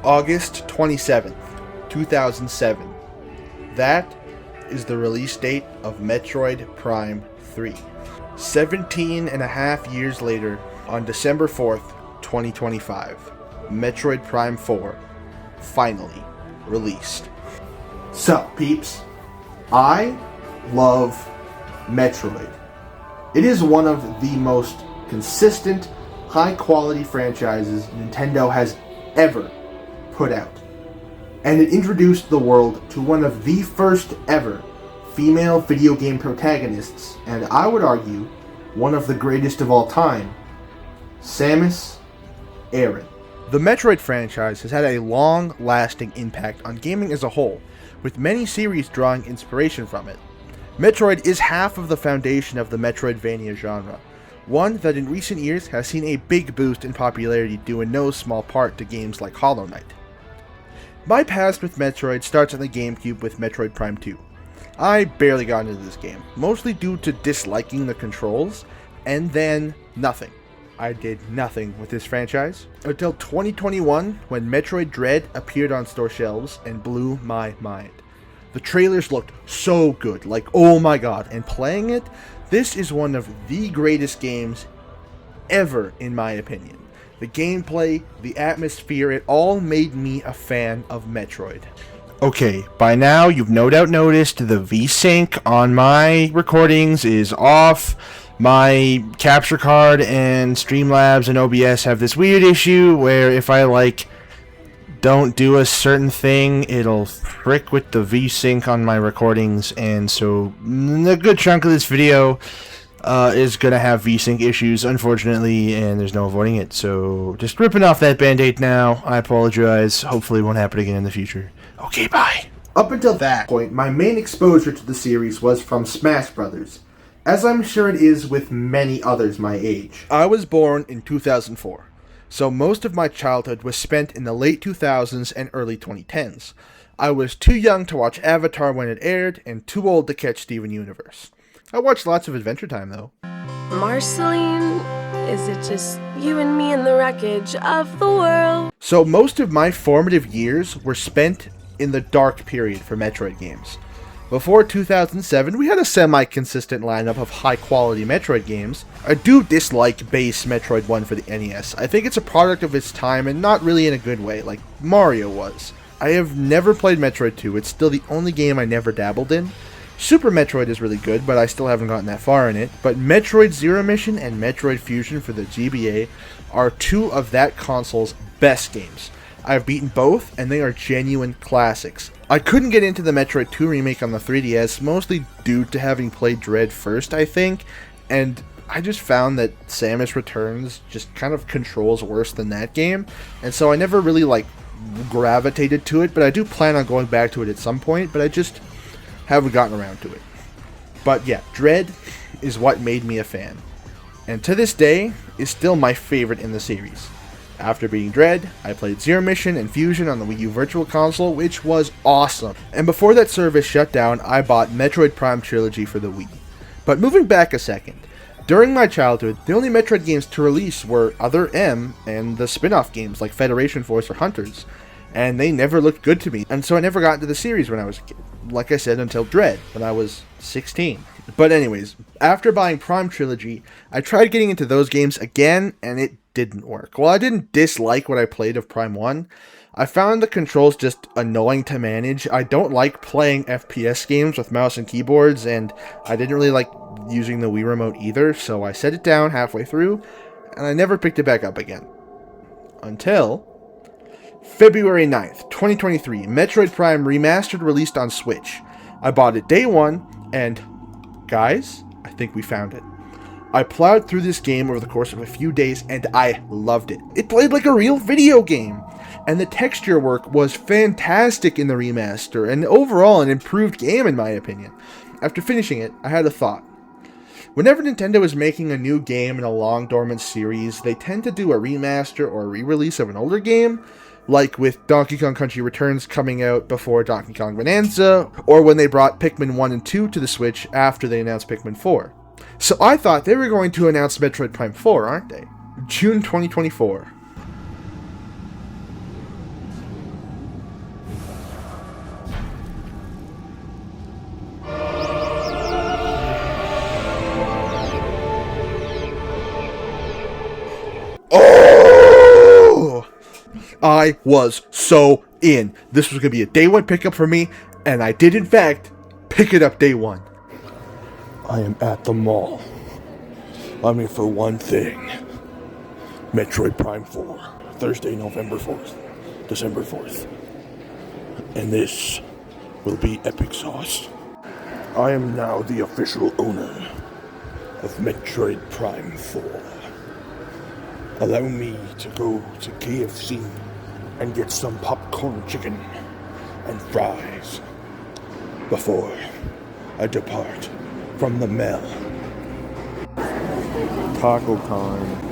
August 27th, 2007. That is the release date of Metroid Prime 3. 17 and a half years later, on December 4th, 2025, Metroid Prime 4 finally released. So, peeps, I love Metroid. It is one of the most consistent, high-quality franchises Nintendo has ever put out. And it introduced the world to one of the first ever female video game protagonists, and I would argue, one of the greatest of all time, Samus Aran. The Metroid franchise has had a long-lasting impact on gaming as a whole, with many series drawing inspiration from it. Metroid is half of the foundation of the Metroidvania genre, one that in recent years has seen a big boost in popularity due in no small part to games like Hollow Knight. My past with Metroid starts on the GameCube with Metroid Prime 2. I barely got into this game, mostly due to disliking the controls, and then nothing. I did nothing with this franchise until 2021 when Metroid Dread appeared on store shelves and blew my mind. The trailers looked so good, like oh my god, and playing it, this is one of the greatest games ever in my opinion. The gameplay, the atmosphere, it all made me a fan of Metroid. Okay, by now you've no doubt noticed the VSync on my recordings is off. My capture card and Streamlabs and OBS have this weird issue where if I don't do a certain thing, it'll frick with the VSync on my recordings, and so a good chunk of this video is gonna have VSync issues, unfortunately, and there's no avoiding it. So just ripping off that band-aid now. I apologize. Hopefully it won't happen again in the future. Okay, bye. Up until that point, my main exposure to the series was from Smash Brothers, as I'm sure it is with many others my age. I was born in 2004, so most of my childhood was spent in the late 2000s and early 2010s. I was too young to watch Avatar when it aired, and too old to catch Steven Universe. I watched lots of Adventure Time, though. Marceline, is it just you and me in the wreckage of the world? So most of my formative years were spent in the dark period for Metroid games. Before 2007, we had a semi-consistent lineup of high-quality Metroid games. I do dislike base Metroid 1 for the NES. I think it's a product of its time and not really in a good way, like Mario was. I have never played Metroid 2, it's still the only game I never dabbled in. Super Metroid is really good, but I still haven't gotten that far in it. But Metroid Zero Mission and Metroid Fusion for the GBA are two of that console's best games. I've beaten both, and they are genuine classics. I couldn't get into the Metroid 2 remake on the 3DS, mostly due to having played Dread first, I think, and I just found that Samus Returns just kind of controls worse than that game, and so I never really, gravitated to it, but I do plan on going back to it at some point, but I just haven't gotten around to it. But yeah, Dread is what made me a fan, and to this day, is still my favorite in the series. After beating Dread, I played Zero Mission and Fusion on the Wii U Virtual Console, which was awesome. And before that service shut down, I bought Metroid Prime Trilogy for the Wii. But moving back a second, during my childhood, the only Metroid games to release were Other M and the spin-off games like Federation Force or Hunters, and they never looked good to me, and so I never got into the series when I was a kid. Like I said, until Dread, when I was 16. But anyways, after buying Prime Trilogy, I tried getting into those games again, and it didn't work. While I didn't dislike what I played of Prime 1, I found the controls just annoying to manage. I don't like playing FPS games with mouse and keyboards, and I didn't really like using the Wii Remote either, so I set it down halfway through, and I never picked it back up again. Until February 9th, 2023, Metroid Prime Remastered released on Switch. I bought it day one, and guys, I think we found it. I plowed through this game over the course of a few days, and I loved it. It played like a real video game, and the texture work was fantastic in the remaster, and overall an improved game in my opinion. After finishing it, I had a thought. Whenever Nintendo is making a new game in a long dormant series, they tend to do a remaster or a re-release of an older game, like with Donkey Kong Country Returns coming out before Donkey Kong Bonanza, or when they brought Pikmin 1 and 2 to the Switch after they announced Pikmin 4. So I thought they were going to announce Metroid Prime 4, aren't they? June 2024. I was so in. This was going to be a day one pickup for me, and I did in fact pick it up day one. I am at the mall. I'm here for one thing. Metroid Prime 4, Thursday, November 4th, December 4th. And this will be epic sauce. I am now the official owner of Metroid Prime 4. Allow me to go to KFC and get some popcorn chicken and fries before I depart from the mall. Taco time.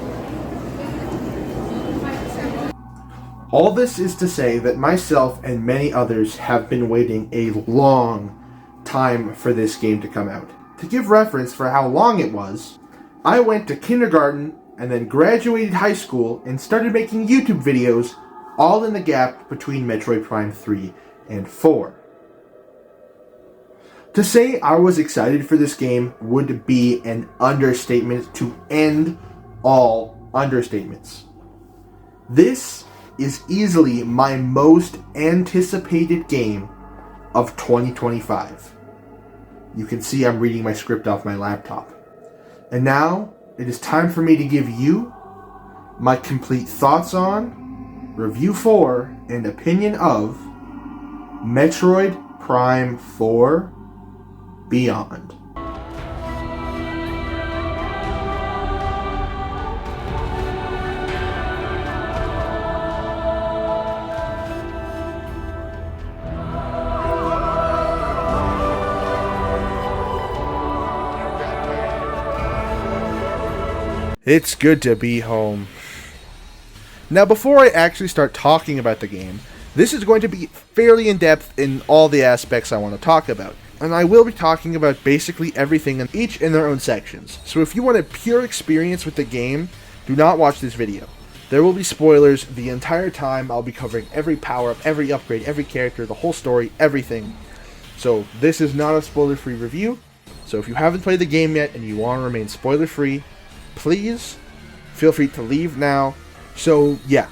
All this is to say that myself and many others have been waiting a long time for this game to come out. To give reference for how long it was, I went to kindergarten and then graduated high school and started making YouTube videos all in the gap between Metroid Prime 3 and 4. To say I was excited for this game would be an understatement to end all understatements. This is easily my most anticipated game of 2025. You can see I'm reading my script off my laptop. And now, it is time for me to give you my complete thoughts on, review for, and opinion of Metroid Prime 4 Beyond. It's good to be home. Now, before I actually start talking about the game, this is going to be fairly in-depth in all the aspects I want to talk about. And I will be talking about basically everything in each in their own sections. So if you want a pure experience with the game, do not watch this video. There will be spoilers the entire time. I'll be covering every power-up, every upgrade, every character, the whole story, everything. So this is not a spoiler-free review. So if you haven't played the game yet and you want to remain spoiler-free, please feel free to leave now. So yeah,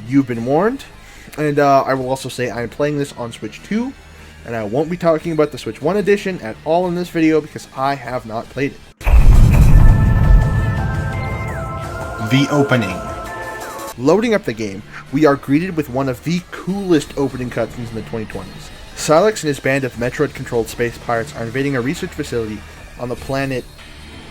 you've been warned. And I will also say I am playing this on Switch 2. And I won't be talking about the Switch 1 edition at all in this video because I have not played it. The opening. Loading up the game, we are greeted with one of the coolest opening cutscenes in the 2020s. Silex and his band of Metroid-controlled space pirates are invading a research facility on the planet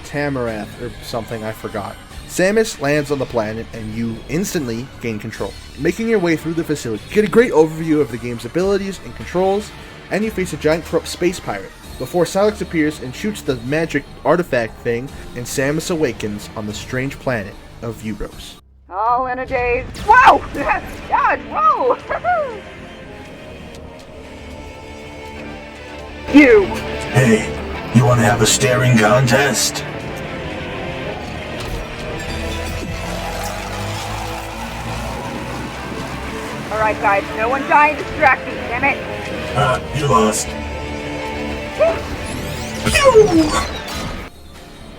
Tamarath or something, I forgot. Samus lands on the planet and you instantly gain control. Making your way through the facility, you get a great overview of the game's abilities and controls, and you face a giant corrupt space pirate, before Silex appears and shoots the magic artifact thing, and Samus awakens on the strange planet of Vuros. All in a daze. Whoa! God, whoa! You! Hey, you wanna have a staring contest? Alright guys, no one die and distract me, damn it! You lost.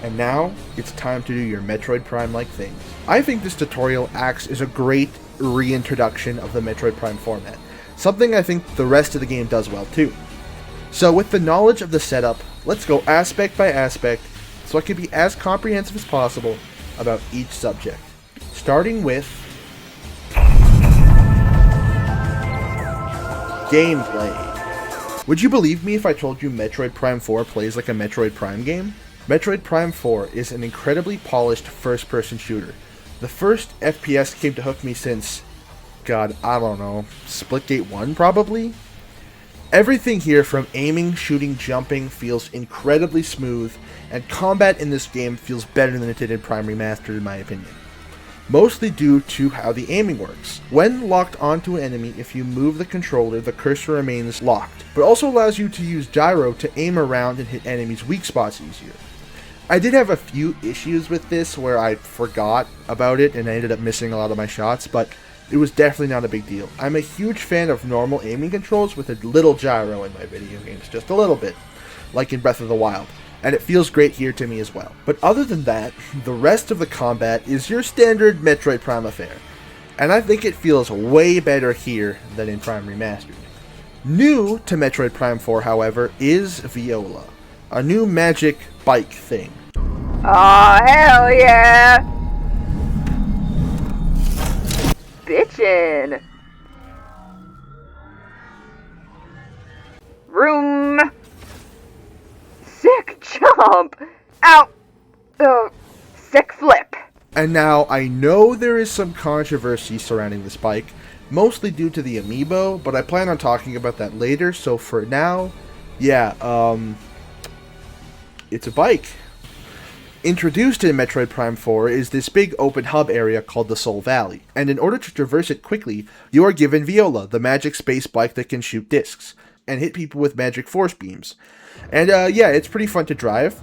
And now, it's time to do your Metroid Prime-like things. I think this tutorial acts as a great reintroduction of the Metroid Prime format, something I think the rest of the game does well too. So with the knowledge of the setup, let's go aspect by aspect so I can be as comprehensive as possible about each subject. Starting with gameplay. Would you believe me if I told you Metroid Prime 4 plays like a Metroid Prime game? Metroid Prime 4 is an incredibly polished first-person shooter. The first FPS came to hook me since, God, I don't know, Splitgate 1 probably? Everything here from aiming, shooting, jumping feels incredibly smooth, and combat in this game feels better than it did in Prime Remastered in my opinion. Mostly due to how the aiming works. When locked onto an enemy, if you move the controller, the cursor remains locked, but also allows you to use gyro to aim around and hit enemies' weak spots easier. I did have a few issues with this where I forgot about it and I ended up missing a lot of my shots, but it was definitely not a big deal. I'm a huge fan of normal aiming controls with a little gyro in my video games, just a little bit, like in Breath of the Wild. And it feels great here to me as well. But other than that, the rest of the combat is your standard Metroid Prime affair. and I think it feels way better here than in Prime Remastered. New to Metroid Prime 4, however, is Viola, a new magic bike thing. Aw, hell yeah! Bitchin'. Room. Sick jump. Ow. Sick flip. And now, I know there is some controversy surrounding this bike, mostly due to the amiibo, but I plan on talking about that later, so for now, yeah, it's a bike. Introduced in Metroid Prime 4 is this big open hub area called the Soul Valley, and in order to traverse it quickly, you are given Viola, the magic space bike that can shoot discs, and hit people with magic force beams. And yeah, it's pretty fun to drive.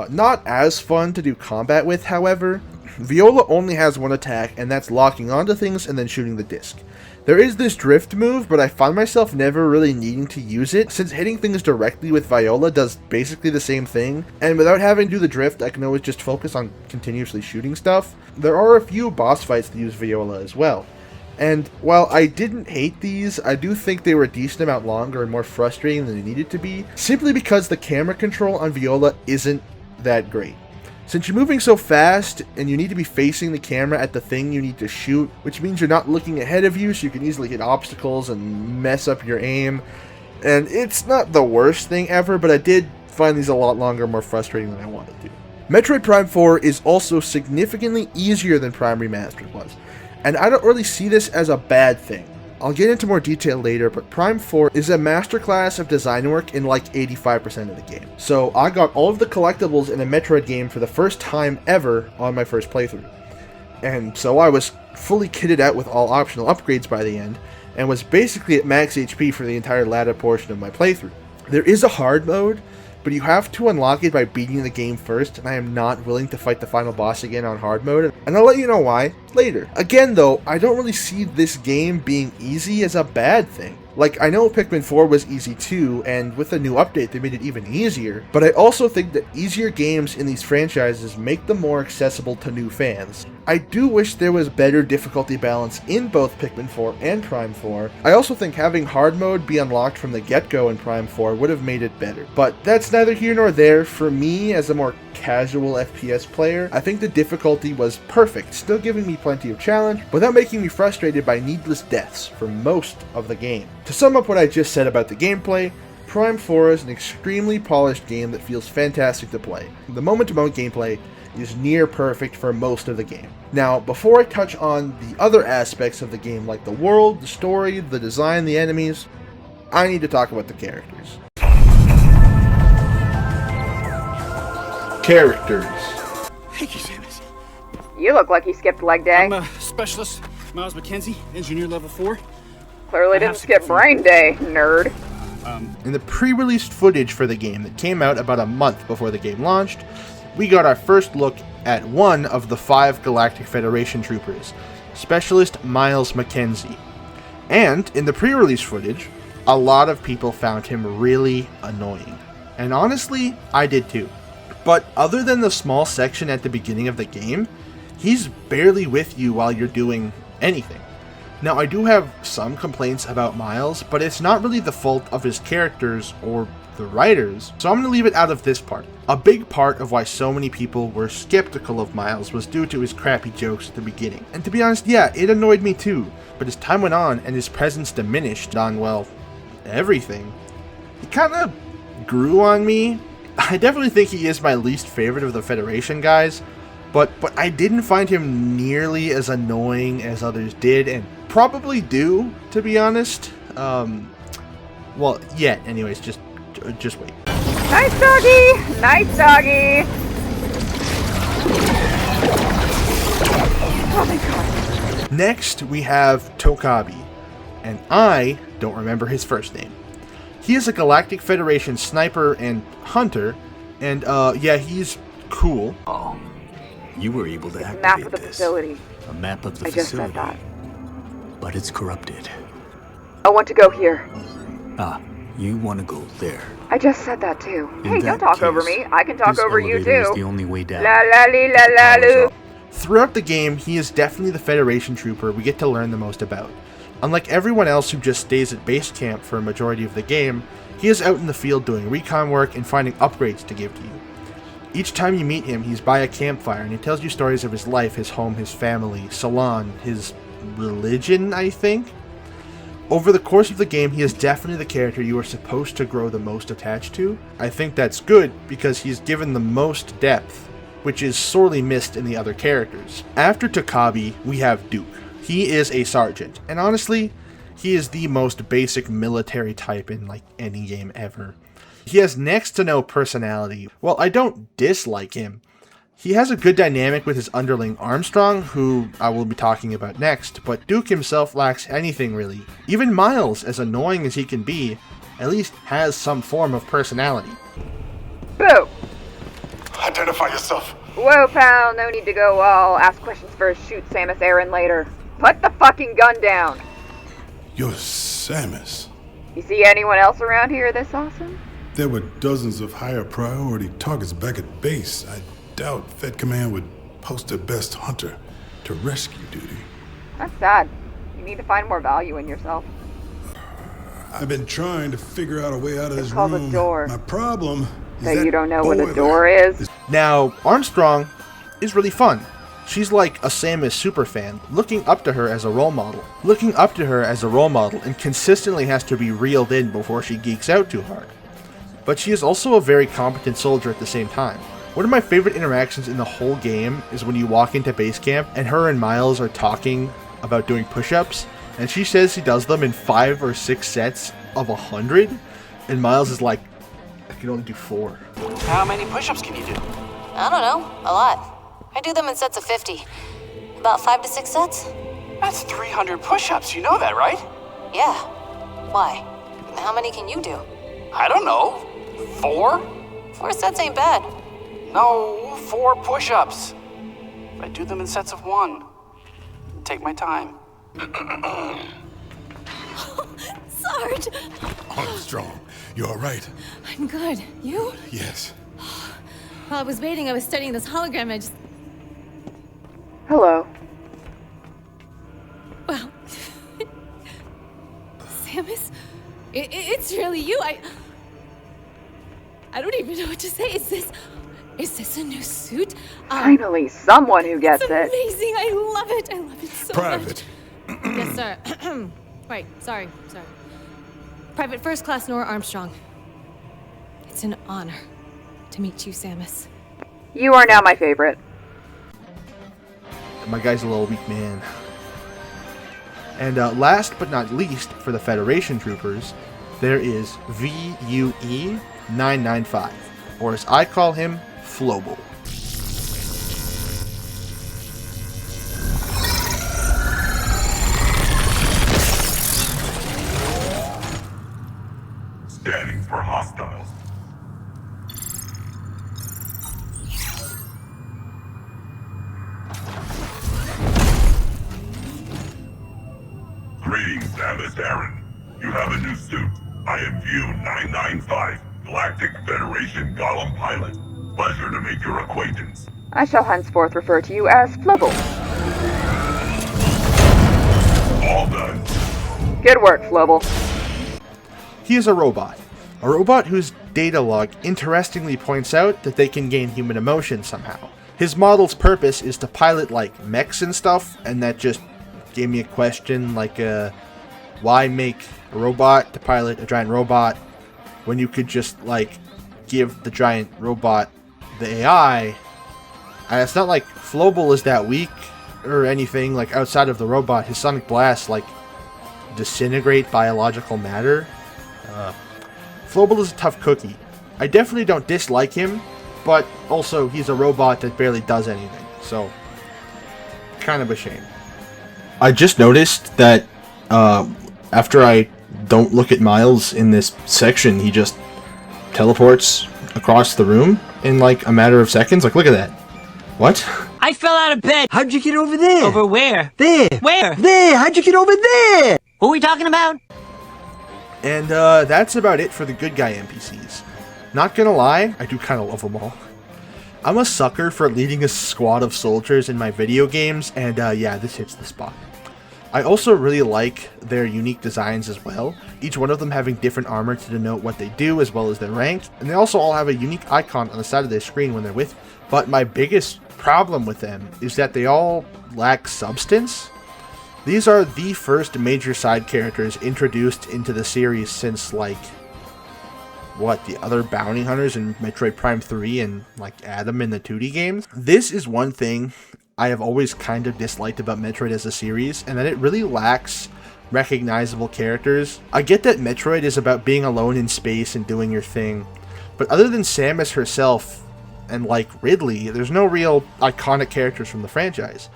Not as fun to do combat with, however. Viola only has one attack, and that's locking onto things and then shooting the disc. There is this drift move, but I find myself never really needing to use it, since hitting things directly with Viola does basically the same thing, and without having to do the drift, I can always just focus on continuously shooting stuff. There are a few boss fights that use Viola as well. And while I didn't hate these, I do think they were a decent amount longer and more frustrating than they needed to be, simply because the camera control on Viola isn't that great. Since you're moving so fast, and you need to be facing the camera at the thing you need to shoot, which means you're not looking ahead of you, so you can easily hit obstacles and mess up your aim. And it's not the worst thing ever, but I did find these a lot longer and more frustrating than I wanted to. Metroid Prime 4 is also significantly easier than Prime Remastered was, and I don't really see this as a bad thing. I'll get into more detail later, but Prime 4 is a masterclass of design work in like 85% of the game. So I got all of the collectibles in a Metroid game for the first time ever on my first playthrough. And so I was fully kitted out with all optional upgrades by the end, and was basically at max HP for the entire latter portion of my playthrough. There is a hard mode, but you have to unlock it by beating the game first, and I am not willing to fight the final boss again on hard mode, and I'll let you know why later. Again though, I don't really see this game being easy as a bad thing. Like, I know Pikmin 4 was easy too, and with a new update they made it even easier, but I also think that easier games in these franchises make them more accessible to new fans. I do wish there was better difficulty balance in both Pikmin 4 and Prime 4. I also think having hard mode be unlocked from the get-go in Prime 4 would have made it better. But that's neither here nor there. For me, as a more casual FPS player, I think the difficulty was perfect, still giving me plenty of challenge, without making me frustrated by needless deaths for most of the game. To sum up what I just said about the gameplay, Prime 4 is an extremely polished game that feels fantastic to play. The moment-to-moment gameplay is near perfect for most of the game. Now, before I touch on the other aspects of the game, like the world, the story, the design, the enemies, I need to talk about the characters. Characters. Hey, Samus. You look like you skipped leg day. I'm a specialist, Miles McKenzie, engineer level 4. Clearly didn't skip brain day, nerd. In the pre-released footage for the game that came out about a month before the game launched, we got our first look at one of the 5 Galactic Federation troopers, Specialist Miles McKenzie. And in the pre-release footage, a lot of people found him really annoying. And honestly, I did too. But other than the small section at the beginning of the game, he's barely with you while you're doing anything. Now, I do have some complaints about Miles, but it's not really the fault of his characters or the writers, so I'm going to leave it out of this part. A big part of why so many people were skeptical of Miles was due to his crappy jokes at the beginning. And to be honest, yeah, it annoyed me too, but as time went on and his presence diminished on, well, everything, he kind of grew on me. I definitely think he is my least favorite of the Federation guys, but I didn't find him nearly as annoying as others did, and probably do, to be honest. Well, yeah, anyways, just wait. Nice doggy! Nice doggy! Oh my god. Next, we have Tokabi, and I don't remember his first name. He is a Galactic Federation sniper and hunter, and yeah, he's cool. Oh, you were able to activate Map of the this. facility. A map of the I just said facility. that. But it's corrupted. I want to go here. Ah, you want to go there. I just said that too. In Hey, that don't talk over case, me. I can talk this over you elevator is too. the only way down. La la li la la Powers loo. up. Throughout the game, he is definitely the Federation trooper we get to learn the most about. Unlike everyone else who just stays at base camp for a majority of the game, he is out in the field doing recon work and finding upgrades to give to you. Each time you meet him, he's by a campfire and he tells you stories of his life, his home, his family, Salon, his religion, I think? Over the course of the game, he is definitely the character you are supposed to grow the most attached to. I think that's good because he's given the most depth, which is sorely missed in the other characters. After Takabi, we have Duke. He is a sergeant, and honestly, he is the most basic military type in like any game ever. He has next to no personality. Well, I don't dislike him. He has a good dynamic with his underling Armstrong, who I will be talking about next, but Duke himself lacks anything really. Even Miles, as annoying as he can be, at least has some form of personality. Boo! Identify yourself. Whoa, pal, no need to go all ask questions first, shoot Samus Aran later. Put the fucking gun down! You're Samus. You see anyone else around here this awesome? There were dozens of higher priority targets back at base. I doubt Fed Command would post their best hunter to rescue duty. That's sad. You need to find more value in yourself. I've been trying to figure out a way out of this called room. a door. My problem is So that you don't know what a boiler door is? Now, Armstrong is really fun. She's like a Samus superfan, looking up to her as a role model. And consistently has to be reeled in before she geeks out too hard. But she is also a very competent soldier at the same time. One of my favorite interactions in the whole game is when you walk into base camp and her and Miles are talking about doing push-ups, and she says she does them in 5 or 6 sets of 100, and Miles is like, I can only do 4. How many push-ups can you do? I don't know. A lot. I do them in sets of 50. About 5 to 6 sets? That's 300 push-ups, you know that, right? Yeah. Why? How many can you do? I don't know. 4? 4 sets ain't bad. No, 4 push-ups. I do them in sets of 1. Take my time. Sarge! Armstrong, you all right? I'm good. You? Yes. While I was waiting, I was studying this hologram. I just... Hello. Well... Samus? It's really you. I don't even know what to say. Is this a new suit? Finally, someone who gets it's it. amazing. I love it. I love it so Private. much. Yes, sir. Right. Sorry. Private First Class Nora Armstrong. It's an honor to meet you, Samus. You are now my favorite. My guy's a little weak man. And last but not least, for the Federation troopers, there is VUE 995, or as I call him, Flobel. Scanning for hostiles. Greetings, Samus Aran. You have a new suit. I am View 995, Galactic Federation Golem Pilot. Pleasure to make your acquaintance. I shall henceforth refer to you as Flubble. All done. Good work, Flubble. He is a robot whose data log interestingly points out that they can gain human emotion somehow. His model's purpose is to pilot like mechs and stuff, and that just gave me a question like, why make a robot to pilot a giant robot when you could just like give the giant robot the AI? And it's not like Flobel is that weak or anything. Like outside of the robot, his sonic blasts like disintegrate biological matter. Flobel is a tough cookie. I definitely don't dislike him, but also he's a robot that barely does anything, so kind of a shame. I just noticed that after I don't look at Miles in this section, he just teleports across the room in like a matter of seconds. Like, look at that. What? I fell out of bed. How'd you get over there? Over where? There. Where? There. How'd you get over there? Who are we talking about? And that's about it for the good guy NPCs. Not gonna lie, I do kind of love them all. I'm a sucker for leading a squad of soldiers in my video games, and yeah, this hits the spot. I also really like their unique designs as well, each one of them having different armor to denote what they do as well as their rank, and they also all have a unique icon on the side of their screen when they're with you. But my biggest problem with them is that they all lack substance. These are the first major side characters introduced into the series since, like, what, the other bounty hunters in Metroid Prime 3 and, like, Adam in the 2D games? This is one thing I have always kind of disliked about Metroid as a series, and that it really lacks recognizable characters. I get that Metroid is about being alone in space and doing your thing, but other than Samus herself and, like, Ridley, there's no real iconic characters from the franchise.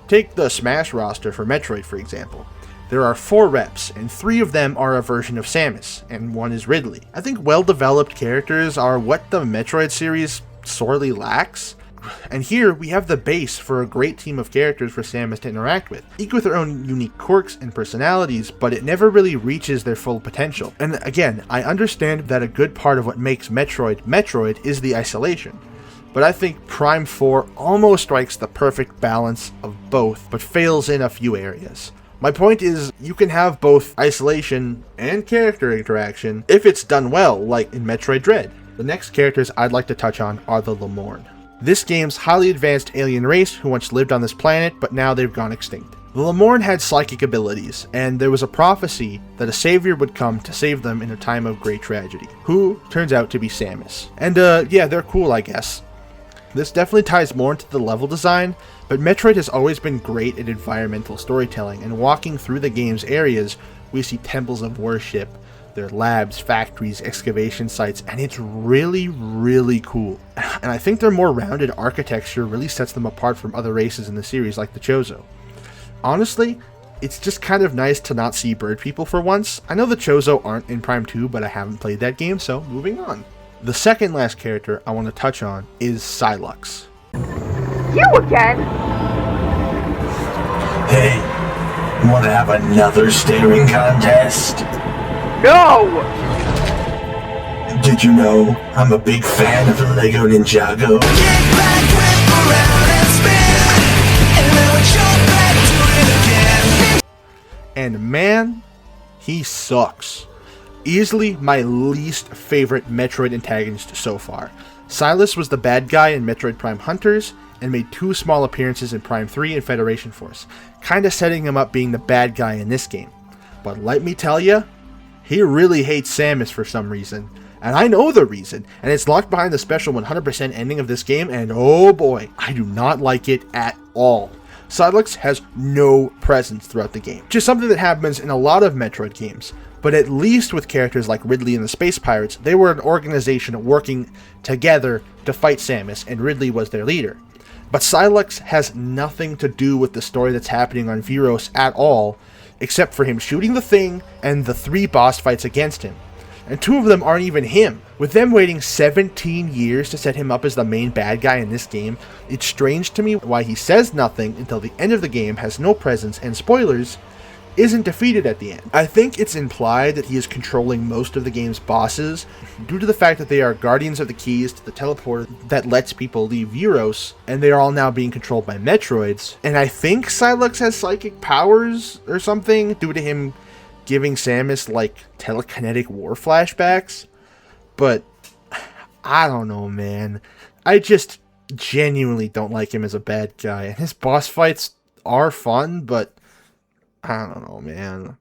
Take the Smash roster for Metroid, for example. There are 4 reps, and 3 of them are a version of Samus, and 1 is Ridley. I think well-developed characters are what the Metroid series sorely lacks, and here we have the base for a great team of characters for Samus to interact with, each with their own unique quirks and personalities, but it never really reaches their full potential. And again, I understand that a good part of what makes Metroid is the isolation. But I think Prime 4 almost strikes the perfect balance of both, but fails in a few areas. My point is, you can have both isolation and character interaction if it's done well, like in Metroid Dread. The next characters I'd like to touch on are the Lemorn. This game's highly advanced alien race who once lived on this planet, but now they've gone extinct. The Lemorn had psychic abilities, and there was a prophecy that a savior would come to save them in a time of great tragedy, who turns out to be Samus. And yeah, they're cool, I guess. This definitely ties more into the level design, but Metroid has always been great at environmental storytelling, and walking through the game's areas, we see temples of worship, their labs, factories, excavation sites, and it's really, really cool. And I think their more rounded architecture really sets them apart from other races in the series like the Chozo. Honestly, it's just kind of nice to not see bird people for once. I know the Chozo aren't in Prime 2, but I haven't played that game, so moving on. The second last character I want to touch on is Sylux. You again? Hey, wanna have another staring contest? No! Did you know I'm a big fan of Lego Ninjago? Get back, whip around and spin, and then we jump back to it again. And man, he sucks. Easily my least favorite Metroid antagonist so far. Sylux was the bad guy in Metroid Prime Hunters, and made 2 small appearances in Prime 3 and Federation Force, kinda setting him up being the bad guy in this game. But let me tell ya, he really hates Samus for some reason. And I know the reason, and it's locked behind the special 100% ending of this game, and oh boy, I do not like it at all. Sylux has no presence throughout the game, which is something that happens in a lot of Metroid games. But at least with characters like Ridley and the Space Pirates, they were an organization working together to fight Samus, and Ridley was their leader. But Sylux has nothing to do with the story that's happening on Viros at all, except for him shooting the thing and the 3 boss fights against him. And 2 of them aren't even him. With them waiting 17 years to set him up as the main bad guy in this game, it's strange to me why he says nothing until the end of the game, has no presence, and spoilers, isn't defeated at the end. I think it's implied that he is controlling most of the game's bosses due to the fact that they are guardians of the keys to the teleporter that lets people leave Viros, and they are all now being controlled by Metroids. And I think Sylux has psychic powers or something due to him giving Samus like telekinetic war flashbacks. But I don't know, man. I just genuinely don't like him as a bad guy. And his boss fights are fun, but I don't know, man.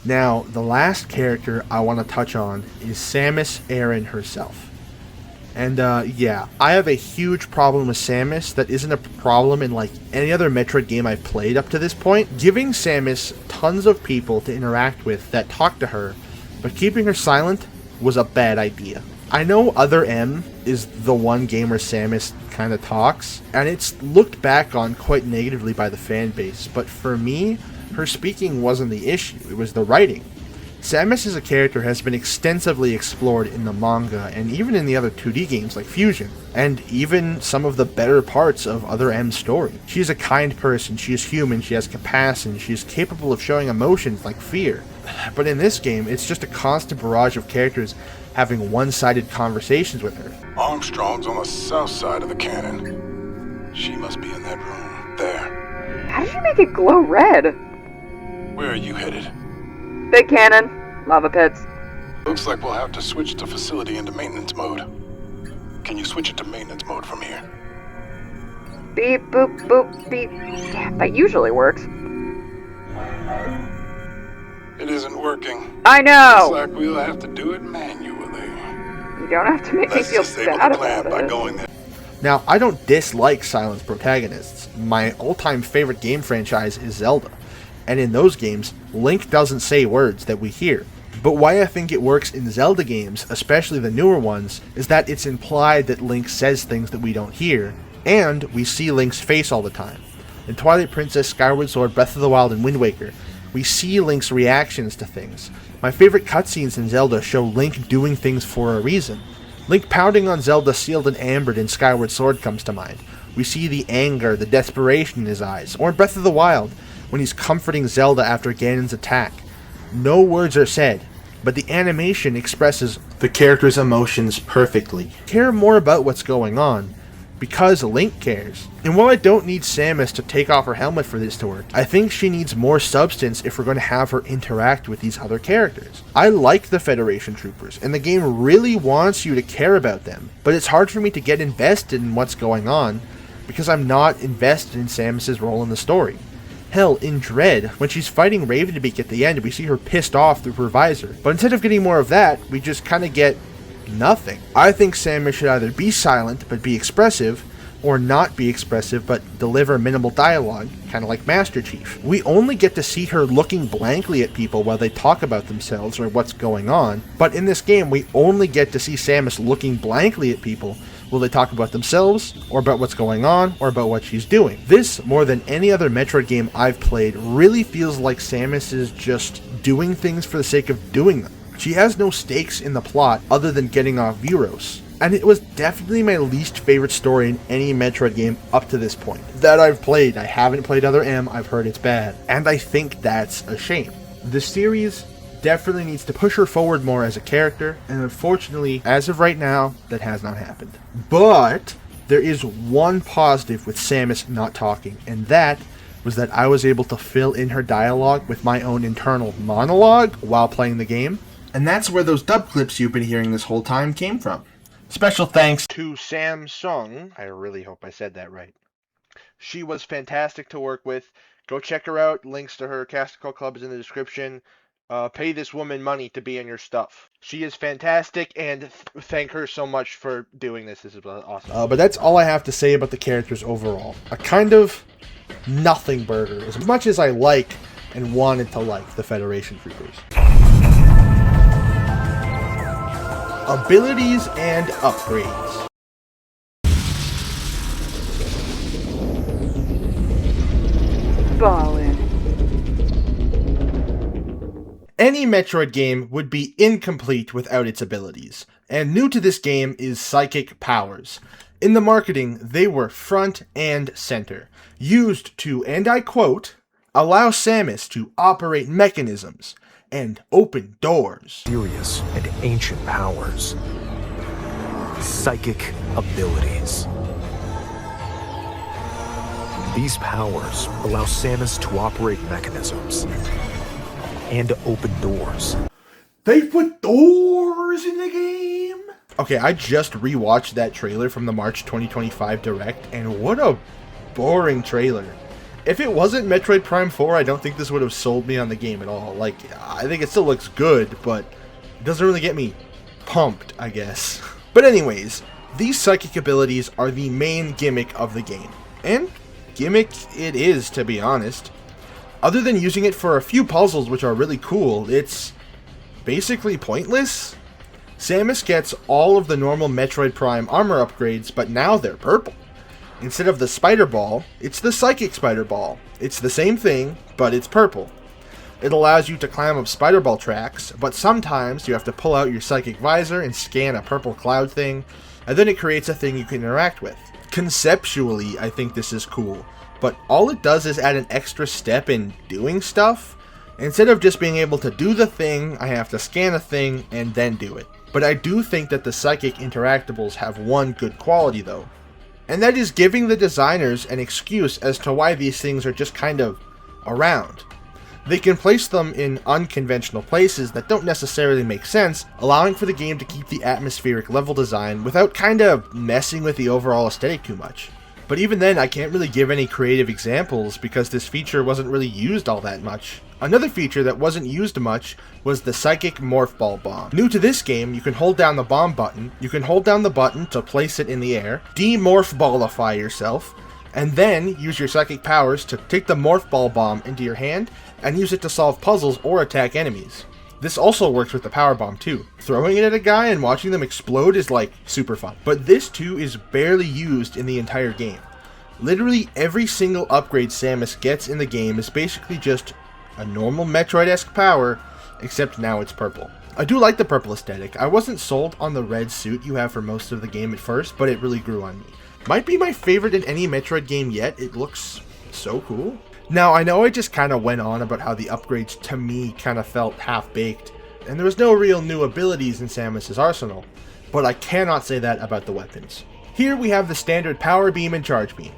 Now, the last character I want to touch on is Samus Aran herself. And yeah, I have a huge problem with Samus that isn't a problem in like any other Metroid game I've played up to this point. Giving Samus tons of people to interact with that talk to her, but keeping her silent was a bad idea. I know Other M is the one game where Samus kind of talks, and it's looked back on quite negatively by the fan base, but for me, her speaking wasn't the issue, it was the writing. Samus as a character has been extensively explored in the manga, and even in the other 2D games like Fusion, and even some of the better parts of Other M's story. She is a kind person, she is human, she has capacity, she is capable of showing emotions like fear. But in this game, it's just a constant barrage of characters having one-sided conversations with her. Armstrong's on the south side of the cannon. She must be in that room, there. How did you make it glow red? Where are you headed? Big cannon. Lava pits. Looks like we'll have to switch the facility into maintenance mode. Can you switch it to maintenance mode from here? Beep, boop, boop, beep. Yeah, that usually works. It isn't working. I know! Looks like we'll have to do it manually. You don't have to make me Let's feel disable bad the plan about by it. going there. Now, I don't dislike Silent's protagonists. My all-time favorite game franchise is Zelda, and in those games, Link doesn't say words that we hear. But why I think it works in Zelda games, especially the newer ones, is that it's implied that Link says things that we don't hear, and we see Link's face all the time. In Twilight Princess, Skyward Sword, Breath of the Wild, and Wind Waker, we see Link's reactions to things. My favorite cutscenes in Zelda show Link doing things for a reason. Link pounding on Zelda sealed and ambered in Skyward Sword comes to mind. We see the anger, the desperation in his eyes. Or in Breath of the Wild, when he's comforting Zelda after Ganon's attack. No words are said, but the animation expresses the character's emotions perfectly. Care more about what's going on, because Link cares. And while I don't need Samus to take off her helmet for this to work, I think she needs more substance if we're going to have her interact with these other characters. I like the Federation troopers, and the game really wants you to care about them, but it's hard for me to get invested in what's going on, because I'm not invested in Samus's role in the story. Hell, in Dread, when she's fighting Ravenbeak at the end, we see her pissed off through her visor, but instead of getting more of that, we just kind of get nothing. I think Samus should either be silent but be expressive, or not be expressive but deliver minimal dialogue, kind of like Master Chief. We only get to see her looking blankly at people while they talk about themselves or what's going on, but in this game we only get to see Samus looking blankly at people while they talk about themselves, or about what's going on, or about what she's doing. This, more than any other Metroid game I've played, really feels like Samus is just doing things for the sake of doing them. She has no stakes in the plot other than getting off Vuros. And it was definitely my least favorite story in any Metroid game up to this point that I've played. I haven't played Other M, I've heard it's bad, and I think that's a shame. The series definitely needs to push her forward more as a character, and unfortunately, as of right now, that has not happened. But there is one positive with Samus not talking, and that was that I was able to fill in her dialogue with my own internal monologue while playing the game. And that's where those dub clips you've been hearing this whole time came from. Special thanks to Samsung. I really hope I said that right. She was fantastic to work with. Go check her out. Links to her Casticle Club is in the description. Pay this woman money to be in your stuff. She is fantastic, and thank her so much for doing this. This is awesome. But that's all I have to say about the characters overall. A kind of nothing burger, as much as I like and wanted to like the Federation Troopers. Abilities and upgrades. Ballin'. Any Metroid game would be incomplete without its abilities, and new to this game is Psychic Powers. In the marketing, they were front and center, used to, and I quote, allow Samus to operate mechanisms and open doors. Serious and ancient powers. Psychic abilities. These powers allow Samus to operate mechanisms and to open doors. They put doors in the game? Okay, I just rewatched that trailer from the March 2025 Direct, and what a boring trailer. If it wasn't Metroid Prime 4, I don't think this would have sold me on the game at all. Like, I think it still looks good, but it doesn't really get me pumped, I guess. But anyways, these psychic abilities are the main gimmick of the game. And gimmick it is, to be honest. Other than using it for a few puzzles which are really cool, it's basically pointless. Samus gets all of the normal Metroid Prime armor upgrades, but now they're purple. Instead of the Spider Ball, it's the Psychic Spider Ball. It's the same thing, but it's purple. It allows you to climb up Spider Ball tracks, but sometimes you have to pull out your Psychic Visor and scan a purple cloud thing, and then it creates a thing you can interact with. Conceptually, I think this is cool, but all it does is add an extra step in doing stuff. Instead of just being able to do the thing, I have to scan a thing and then do it. But I do think that the Psychic interactables have one good quality though, and that is giving the designers an excuse as to why these things are just kind of around. They can place them in unconventional places that don't necessarily make sense, allowing for the game to keep the atmospheric level design without kind of messing with the overall aesthetic too much. But even then, I can't really give any creative examples because this feature wasn't really used all that much. Another feature that wasn't used much was the Psychic Morph Ball Bomb. New to this game, you can hold down the bomb button, you can hold down the button to place it in the air, demorph ballify yourself, and then use your psychic powers to take the Morph Ball Bomb into your hand and use it to solve puzzles or attack enemies. This also works with the Power Bomb too. Throwing it at a guy and watching them explode is like super fun. But this too is barely used in the entire game. Literally every single upgrade Samus gets in the game is basically just a normal Metroid-esque power, except now it's purple. I do like the purple aesthetic. I wasn't sold on the red suit you have for most of the game at first, but it really grew on me. Might be my favorite in any Metroid game yet. It looks so cool. Now, I know I just kind of went on about how the upgrades to me kind of felt half-baked, and there was no real new abilities in Samus's arsenal, but I cannot say that about the weapons. Here we have the standard Power Beam and Charge Beam.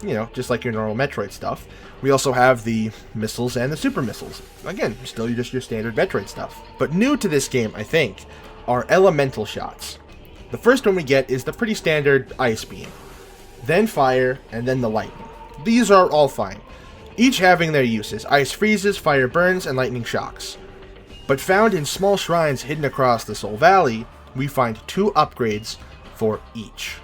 You know, just like your normal Metroid stuff. We also have the missiles and the super missiles. Again, still just your standard Metroid stuff. But new to this game, I think, are elemental shots. The first one we get is the pretty standard Ice Beam, then Fire, and then the Lightning. These are all fine, each having their uses: Ice Freezes, Fire Burns, and Lightning Shocks. But found in small shrines hidden across the Soul Valley, we find two upgrades for each.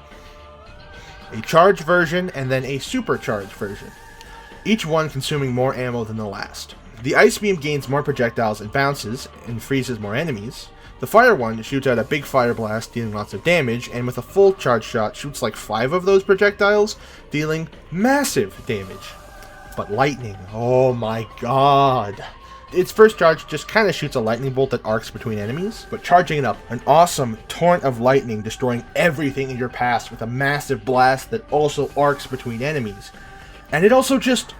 A charged version and then a supercharged version, each one consuming more ammo than the last. The Ice Beam gains more projectiles and bounces, and freezes more enemies. The Fire one shoots out a big fire blast, dealing lots of damage, and with a full charge shot shoots like 5 of those projectiles, dealing massive damage. But Lightning, oh my god. Its first charge just kind of shoots a lightning bolt that arcs between enemies, but charging it up, an awesome torrent of lightning destroying everything in your path with a massive blast that also arcs between enemies. And it also just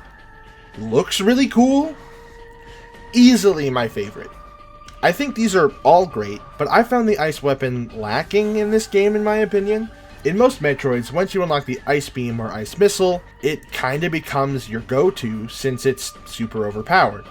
looks really cool. Easily my favorite. I think these are all great, but I found the ice weapon lacking in this game in my opinion. In most Metroids, once you unlock the Ice Beam or Ice Missile, it kinda becomes your go-to since it's super overpowered.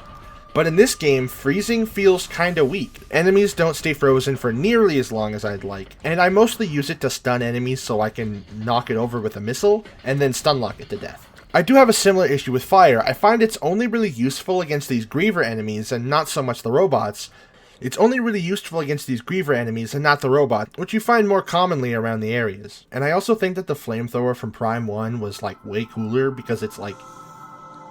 But in this game, freezing feels kinda weak. Enemies don't stay frozen for nearly as long as I'd like, and I mostly use it to stun enemies so I can knock it over with a missile, and then stun lock it to death. I do have a similar issue with fire. I find it's only really useful against these Griever enemies and not so much the robots. It's only really useful against these Griever enemies and not the robot, which you find more commonly around the areas. And I also think that the flamethrower from Prime 1 was like way cooler because it's like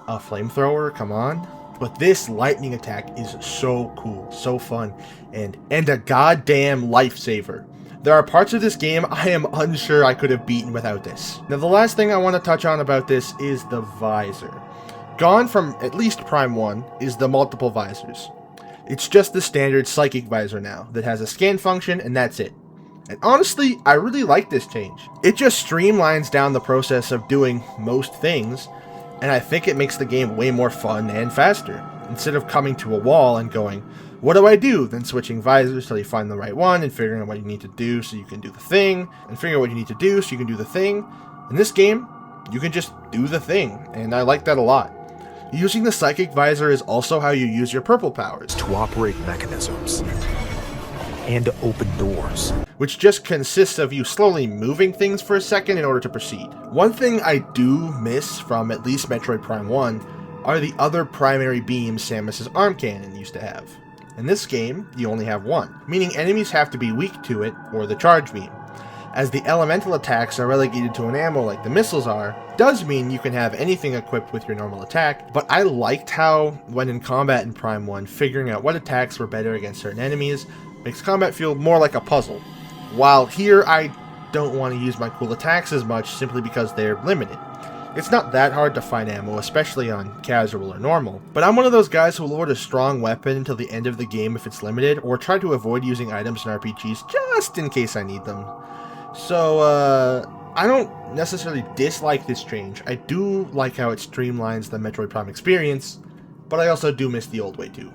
a flamethrower, come on. But this lightning attack is so cool, so fun, and a goddamn lifesaver. There are parts of this game I am unsure I could have beaten without this. Now the last thing I want to touch on about this is the visor. Gone from at least Prime 1 is the multiple visors. It's just the standard Psychic visor now that has a scan function and that's it. And honestly, I really like this change. It just streamlines down the process of doing most things, and I think it makes the game way more fun and faster. Instead of coming to a wall and going, what do I do? Then switching visors till you find the right one and figuring out what you need to do so you can do the thing, and figuring out what you need to do so you can do the thing. In this game, you can just do the thing, and I like that a lot. Using the Psychic visor is also how you use your purple powers to operate mechanisms and to open doors, which just consists of you slowly moving things for a second in order to proceed. One thing I do miss from at least Metroid Prime 1 are the other primary beams Samus's arm cannon used to have. In this game, you only have one, meaning enemies have to be weak to it or the charge beam. As the elemental attacks are relegated to an ammo like the missiles are, does mean you can have anything equipped with your normal attack, but I liked how, when in combat in Prime 1, figuring out what attacks were better against certain enemies makes combat feel more like a puzzle. While here, I don't want to use my cool attacks as much simply because they're limited. It's not that hard to find ammo, especially on casual or normal, but I'm one of those guys who will load a strong weapon until the end of the game if it's limited, or try to avoid using items in RPGs just in case I need them. So, I don't necessarily dislike this change. I do like how it streamlines the Metroid Prime experience, but I also do miss the old way too.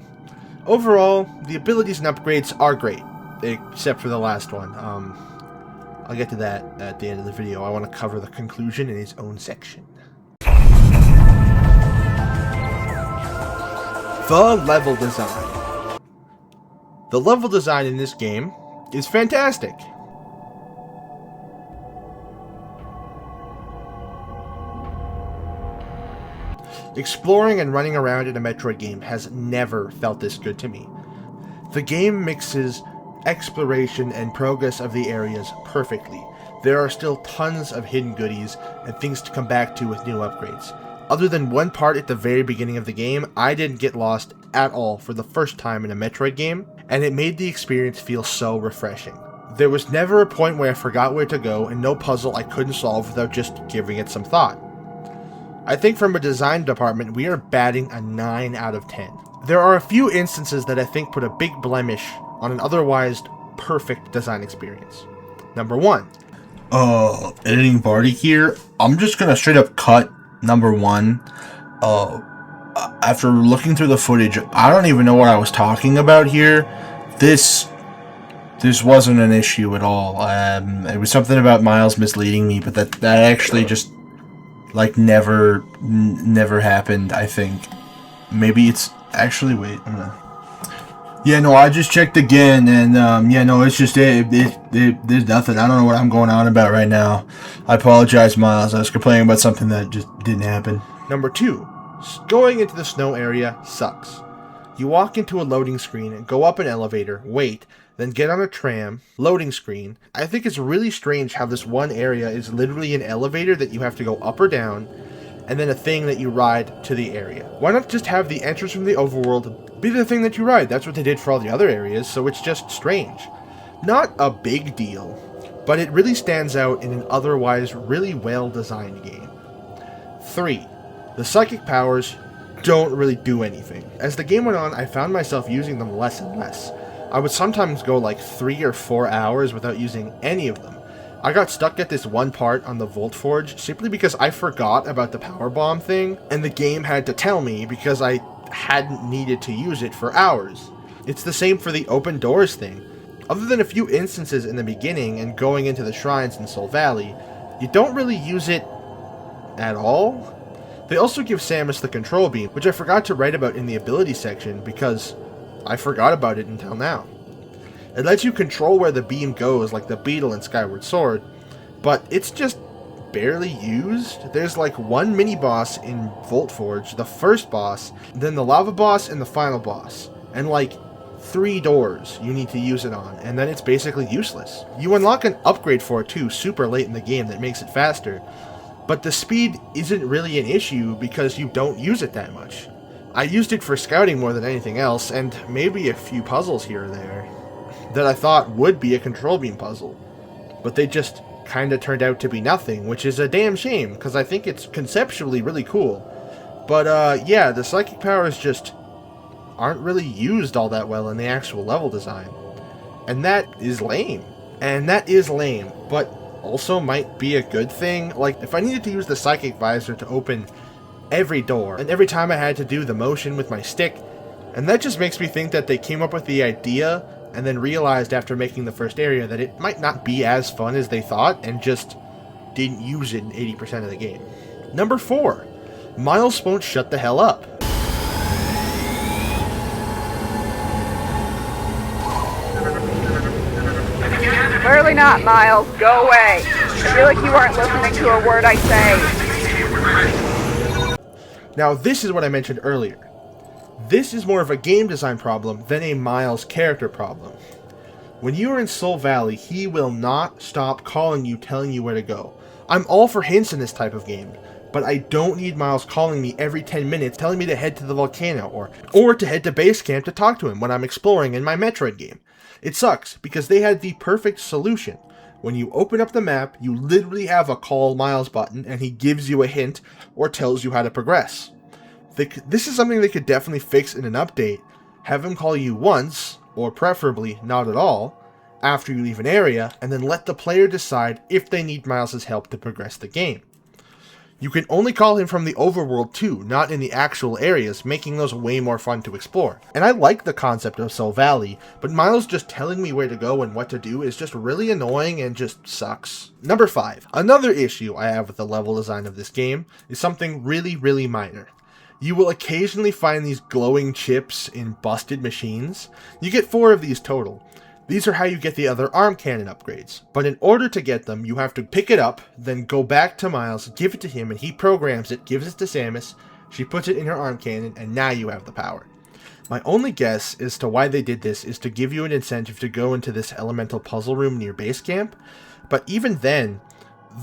Overall, the abilities and upgrades are great. except for the last one. I'll get to that at the end of the video. I want to cover the conclusion in its own section. The level design. The level design in this game is fantastic. Exploring and running around in a Metroid game has never felt this good to me. The game mixes exploration and progress of the areas perfectly. There are still tons of hidden goodies and things to come back to with new upgrades. Other than one part at the very beginning of the game, I didn't get lost at all for the first time in a Metroid game, and it made the experience feel so refreshing. There was never a point where I forgot where to go, and no puzzle I couldn't solve without just giving it some thought. I think from a design department, we are batting a 9 out of 10. There are a few instances that I think put a big blemish on an otherwise perfect design experience. Number 1. Editing Barty here. I'm just gonna straight up cut number 1. After looking through the footage, I don't even know what I was talking about here. This wasn't an issue at all. It was something about Miles misleading me, but that actually just like never happened. I think maybe it's actually yeah, no, I just checked again, and yeah, no, it's just there's nothing. I don't know what I'm going on about right now. I apologize, Miles. I was complaining about something that just didn't happen. Number 2, going into the snow area sucks. You walk into a loading screen and go up an elevator, wait, then get on a tram, loading screen. I think it's really strange how this one area is literally an elevator that you have to go up or down, and then a thing that you ride to the area. Why not just have the entrance from the overworld be the thing that you ride? That's what they did for all the other areas, so it's just strange. Not a big deal, but it really stands out in an otherwise really well-designed game. 3. The psychic powers don't really do anything. As the game went on, I found myself using them less and less. I would sometimes go like 3 or 4 hours without using any of them. I got stuck at this one part on the Volt Forge simply because I forgot about the power bomb thing, and the game had to tell me because I hadn't needed to use it for hours. It's the same for the open doors thing. Other than a few instances in the beginning and going into the shrines in Soul Valley, you don't really use it at all. They also give Samus the control beam, which I forgot to write about in the ability section because I forgot about it until now. It lets you control where the beam goes like the beetle in Skyward Sword, but it's just barely used. There's like one mini boss in Volt Forge, the first boss, then the lava boss and the final boss, and like 3 doors you need to use it on, and then it's basically useless. You unlock an upgrade for it too super late in the game that makes it faster, but the speed isn't really an issue because you don't use it that much. I used it for scouting more than anything else, and maybe a few puzzles here or there that I thought would be a control beam puzzle, but they just kinda turned out to be nothing, which is a damn shame, because I think it's conceptually really cool. But yeah, the psychic powers just aren't really used all that well in the actual level design. And that is lame. But also might be a good thing. Like, if I needed to use the psychic visor to open every door, and every time I had to do the motion with my stick, and that just makes me think that they came up with the idea and then realized after making the first area that it might not be as fun as they thought, and just didn't use it in 80% of the game. Number 4. Miles won't shut the hell up. Clearly not, Miles. Go away. I feel like you aren't listening to a word I say. Now, this is what I mentioned earlier. This is more of a game design problem than a Miles character problem. When you are in Soul Valley, he will not stop calling you, telling you where to go. I'm all for hints in this type of game, but I don't need Miles calling me every 10 minutes telling me to head to the volcano or to head to base camp to talk to him when I'm exploring in my Metroid game. It sucks because they had the perfect solution. When you open up the map, you literally have a call Miles button and he gives you a hint or tells you how to progress. This is something they could definitely fix in an update. Have him call you once, or preferably not at all, after you leave an area, and then let the player decide if they need Miles' help to progress the game. You can only call him from the overworld too, not in the actual areas, making those way more fun to explore. And I like the concept of Soul Valley, but Miles just telling me where to go and what to do is just really annoying and just sucks. Number 5. Another issue I have with the level design of this game is something really minor. You will occasionally find these glowing chips in busted machines. You get 4 of these total. These are how you get the other arm cannon upgrades, but in order to get them, you have to pick it up, then go back to Miles, give it to him, and he programs it, gives it to Samus, she puts it in her arm cannon, and now you have the power. My only guess as to why they did this is to give you an incentive to go into this elemental puzzle room near base camp, but even then,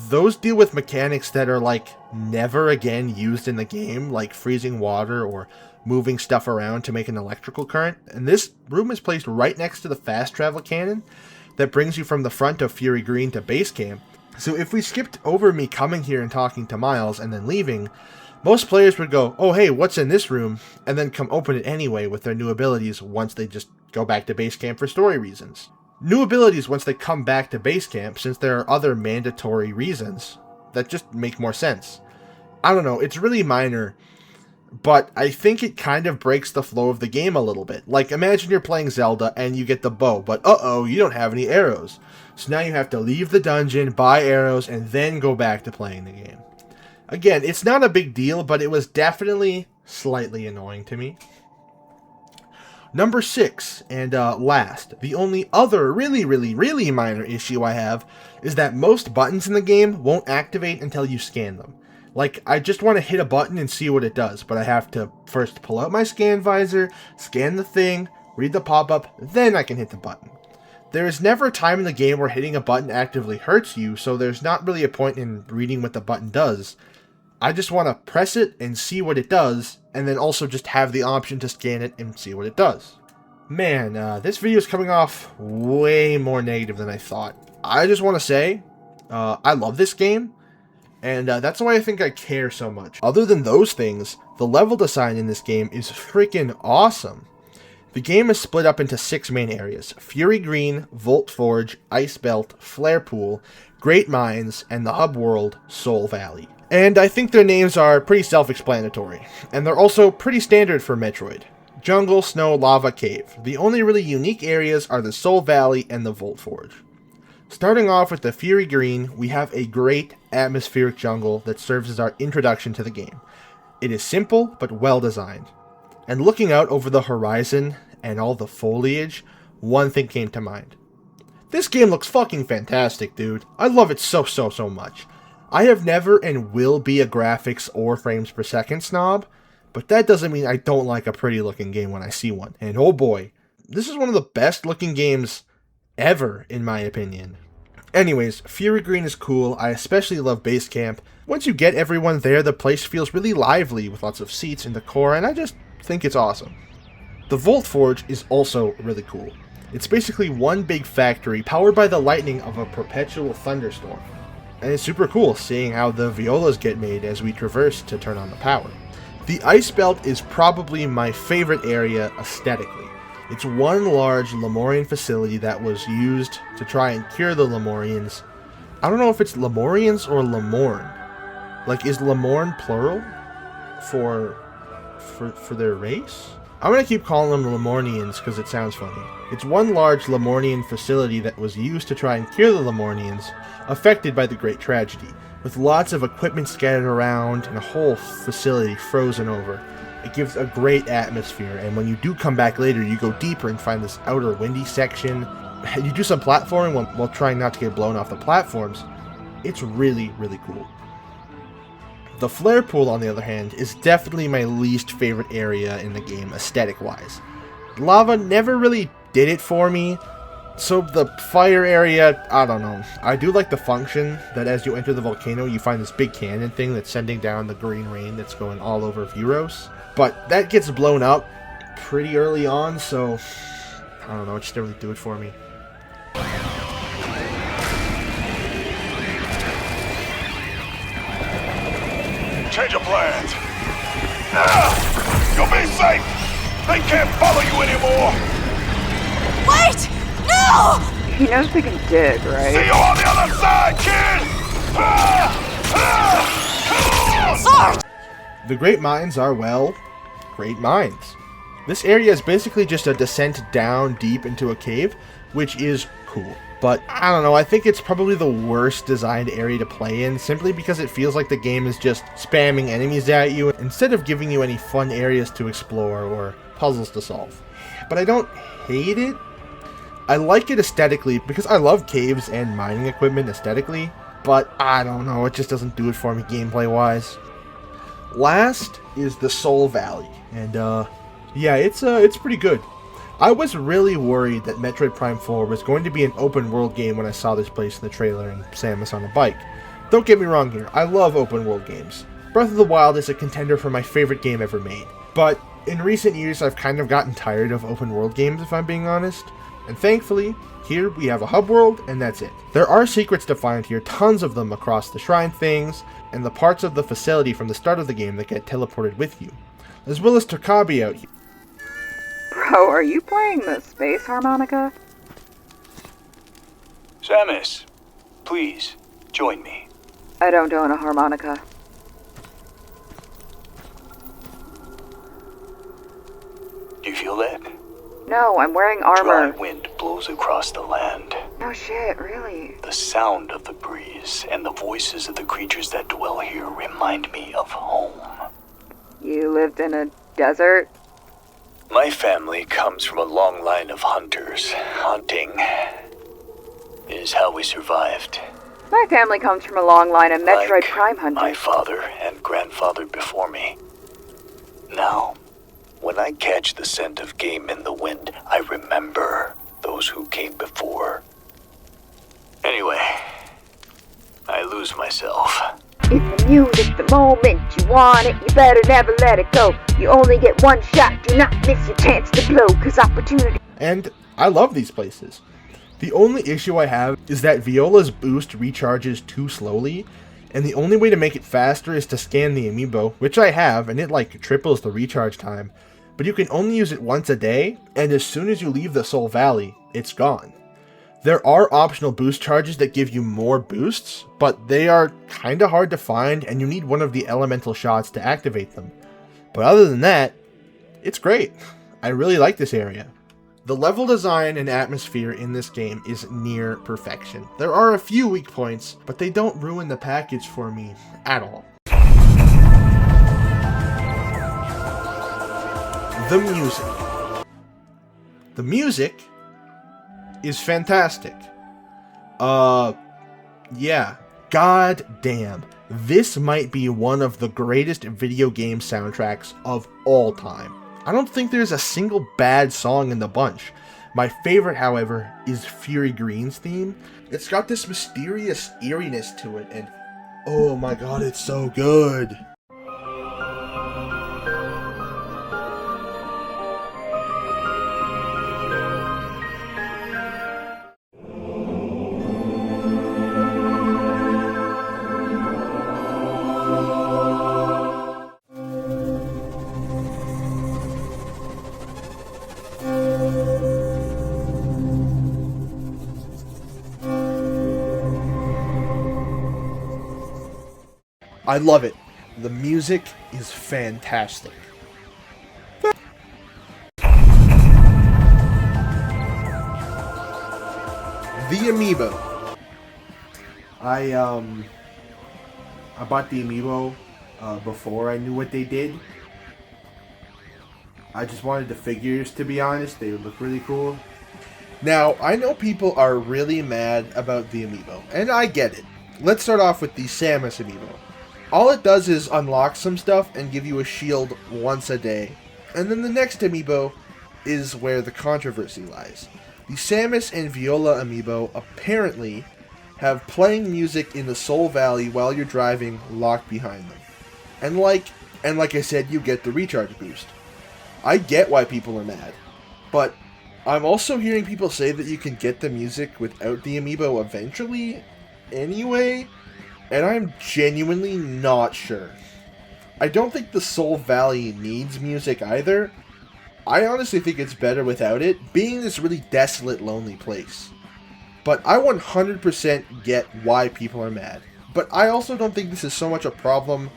those deal with mechanics that are like never again used in the game, like freezing water or moving stuff around to make an electrical current, and this room is placed right next to the fast travel cannon that brings you from the front of Fury Green to base camp. So if we skipped over me coming here and talking to Miles and then leaving, most players would go, oh hey, what's in this room, and then come open it anyway with their new abilities once they just go back to base camp for story reasons. New abilities once they come back to base camp, since there are other mandatory reasons that just make more sense. I don't know, it's really minor, but I think it kind of breaks the flow of the game a little bit. Like, imagine you're playing Zelda and you get the bow, but uh-oh, you don't have any arrows. So now you have to leave the dungeon, buy arrows, and then go back to playing the game. Again, it's not a big deal, but it was definitely slightly annoying to me. Number 6, and last, the only other really minor issue I have is that most buttons in the game won't activate until you scan them. Like, I just want to hit a button and see what it does, but I have to first pull out my scan visor, scan the thing, read the pop-up, then I can hit the button. There is never a time in the game where hitting a button actively hurts you, so there's not really a point in reading what the button does. I just want to press it and see what it does, and then also just have the option to scan it and see what it does. Man, this video is coming off way more negative than I thought. I just want to say, I love this game. And that's why I think I care so much. Other than those things, the level design in this game is freaking awesome. The game is split up into 6 main areas: Fury Green, Volt Forge, Ice Belt, Flare Pool, Great Mines, and the hub world, Soul Valley. And I think their names are pretty self-explanatory, and they're also pretty standard for Metroid. Jungle, Snow, Lava, Cave. The only really unique areas are the Soul Valley and the Volt Forge. Starting off with the Fury Green, we have a great atmospheric jungle that serves as our introduction to the game. It is simple, but well designed. And looking out over the horizon and all the foliage, one thing came to mind. This game looks fucking fantastic, dude. I love it so much. I have never and will be a graphics or frames per second snob, but that doesn't mean I don't like a pretty looking game when I see one. And oh boy, this is one of the best looking games ever, in my opinion. Anyways, Fury Green is cool. I especially love base camp. Once you get everyone there, the place feels really lively with lots of seats and decor, and I just think it's awesome. The Volt Forge is also really cool. It's basically one big factory powered by the lightning of a perpetual thunderstorm. And it's super cool seeing how the violas get made as we traverse to turn on the power. The Ice Belt is probably my favorite area aesthetically. It's one large Lemurian facility that was used to try and cure the Lemurians. I don't know if it's Lemurians or Lemorn. Like, is Lemorn plural for their race? I'm gonna keep calling them Lemornians because it sounds funny. It's one large Lemornian facility that was used to try and cure the Lemornians affected by the Great Tragedy, with lots of equipment scattered around and a whole facility frozen over. It gives a great atmosphere, and when you do come back later, you go deeper and find this outer windy section. You do some platforming while trying not to get blown off the platforms. It's really cool. The Flare Pool, on the other hand, is definitely my least favorite area in the game, aesthetic-wise. Lava never really did it for me, so the fire area, I don't know. I do like the function that as you enter the volcano, you find this big cannon thing that's sending down the green rain that's going all over Vuros. But that gets blown up pretty early on, so I don't know, it just didn't really do it for me. Change of plans. You'll be safe. They can't follow you anymore. Wait! No! He knows we can dig, right? See you on the other side, kid! The Great Mines are, well, great mines. This area is basically just a descent down deep into a cave, which is cool. But I don't know, I think it's probably the worst designed area to play in, simply because it feels like the game is just spamming enemies at you instead of giving you any fun areas to explore or puzzles to solve. But I don't hate it. I like it aesthetically because I love caves and mining equipment aesthetically, but I don't know, it just doesn't do it for me gameplay wise. Last is the Soul Valley, and yeah, it's pretty good. I was really worried that Metroid Prime 4 was going to be an open world game when I saw this place in the trailer and Samus on a bike. Don't get me wrong here, I love open world games. Breath of the Wild is a contender for my favorite game ever made. But in recent years I've kind of gotten tired of open world games, if I'm being honest. And thankfully, here we have a hub world, and that's it. There are secrets to find here, tons of them across the shrine things, and the parts of the facility from the start of the game that get teleported with you. As well as Tokabi out here. Bro, are you playing the space harmonica? Samus, please, join me. I don't own a harmonica. Do you feel that? No, I'm wearing armor. Dry wind blows across the land. No shit, really. The sound of the breeze and the voices of the creatures that dwell here remind me of home. You lived in a desert? My family comes from a long line of hunters. Hunting is how we survived. My family comes from a long line of Metroid Like Prime hunters. my father and grandfather before me. Now, when I catch the scent of game in the wind, I remember those who came before. Anyway, I lose myself. It's the music, the moment you want it, you better never let it go. You only get one shot, do not miss your chance to blow, cause opportunity... And I love these places. The only issue I have is that Viola's boost recharges too slowly, and the only way to make it faster is to scan the amiibo, which I have, and it like triples the recharge time. But you can only use it once a day, and as soon as you leave the Soul Valley, it's gone. There are optional boost charges that give you more boosts, but they are kinda hard to find, and you need one of the elemental shots to activate them. But other than that, it's great. I really like this area. The level design and atmosphere in this game is near perfection. There are a few weak points, but they don't ruin the package for me at all. The music. The music is fantastic. Yeah. God damn. This might be one of the greatest video game soundtracks of all time. I don't think there's a single bad song in the bunch. My favorite, however, is Fury Green's theme. It's got this mysterious eeriness to it, and oh my god, it's so good. I love it. The music is fantastic. The amiibo. I bought the amiibo before I knew what they did. I just wanted the figures, to be honest. They look really cool. Now, I know people are really mad about the amiibo, and I get it. Let's start off with the Samus amiibo. All it does is unlock some stuff and give you a shield once a day. And then the next amiibo is where the controversy lies. The Samus and Viola amiibo apparently have playing music in the Soul Valley while you're driving locked behind them. And like I said, you get the recharge boost. I get why people are mad, but I'm also hearing people say that you can get the music without the amiibo eventually anyway. And I'm genuinely not sure. I don't think the Soul Valley needs music either. I honestly think it's better without it, being this really desolate, lonely place. But I 100% get why people are mad. But I also don't think this is so much a problem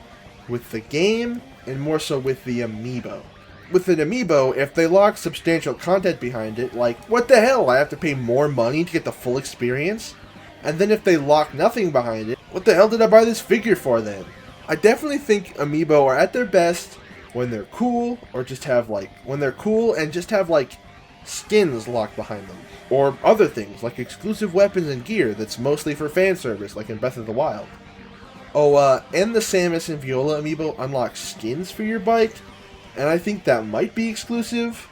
with the game and more so with the amiibo. With an amiibo, if they lock substantial content behind it, like, what the hell, I have to pay more money to get the full experience? And then if they lock nothing behind it, what the hell did I buy this figure for then? I definitely think amiibo are at their best when they're cool, or just have when they're cool and just have skins locked behind them. Or other things, like exclusive weapons and gear that's mostly for fan service, like in Breath of the Wild. Oh, and the Samus and Viola amiibo unlock skins for your bike, and I think that might be exclusive.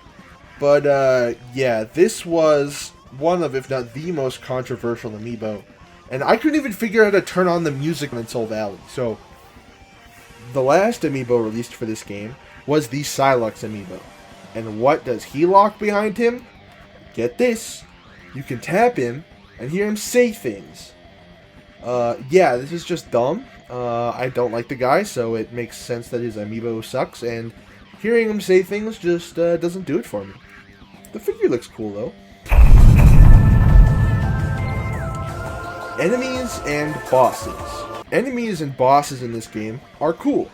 But, yeah, this was one of, if not the most controversial amiibo. And I couldn't even figure out how to turn on the music in Soul Valley. So, the last amiibo released for this game was the Psylocke amiibo. And what does he lock behind him? Get this. You can tap him and hear him say things. Yeah, this is just dumb. I don't like the guy, so it makes sense that his amiibo sucks, and hearing him say things just doesn't do it for me. The figure looks cool, though. Enemies and bosses. Enemies and bosses in this game are cool.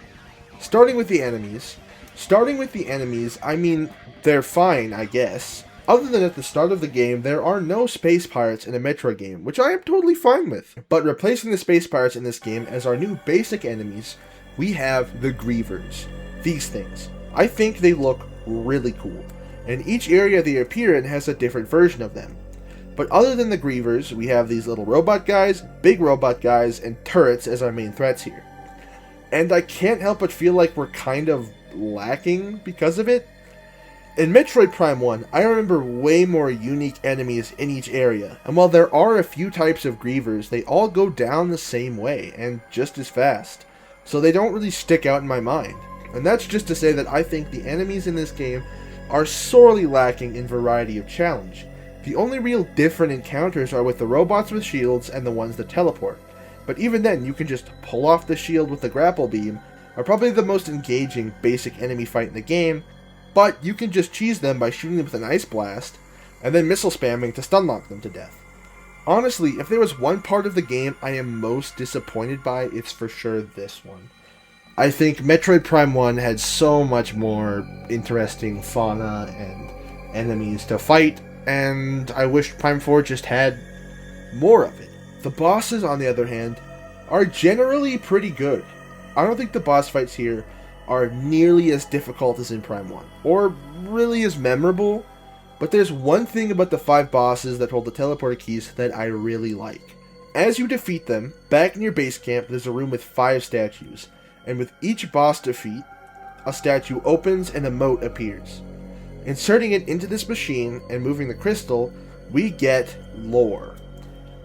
Starting with the enemies, I mean, they're fine, I guess. Other than at the start of the game, there are no space pirates in a Metroid game, which I am totally fine with. But replacing the space pirates in this game as our new basic enemies, we have the Grievers. These things. I think they look really cool, and each area they appear in has a different version of them. But other than the Grievers, we have these little robot guys, big robot guys, and turrets as our main threats here. And I can't help but feel like we're kind of lacking because of it. In Metroid Prime 1, I remember way more unique enemies in each area, and while there are a few types of Grievers, they all go down the same way, and just as fast, so they don't really stick out in my mind. And that's just to say that I think the enemies in this game are sorely lacking in variety of challenge. The only real different encounters are with the robots with shields and the ones that teleport, but even then you can just pull off the shield with the grapple beam, are probably the most engaging basic enemy fight in the game, but you can just cheese them by shooting them with an ice blast, and then missile spamming to stun lock them to death. Honestly, if there was one part of the game I am most disappointed by, it's for sure this one. I think Metroid Prime 1 had so much more interesting fauna and enemies to fight, and I wish Prime 4 just had more of it. The bosses, on the other hand, are generally pretty good. I don't think the boss fights here are nearly as difficult as in Prime 1, or really as memorable, but there's one thing about the 5 bosses that hold the teleporter keys that I really like. As you defeat them, back in your base camp there's a room with 5 statues, and with each boss defeat, a statue opens and a mote appears. Inserting it into this machine and moving the crystal, we get lore.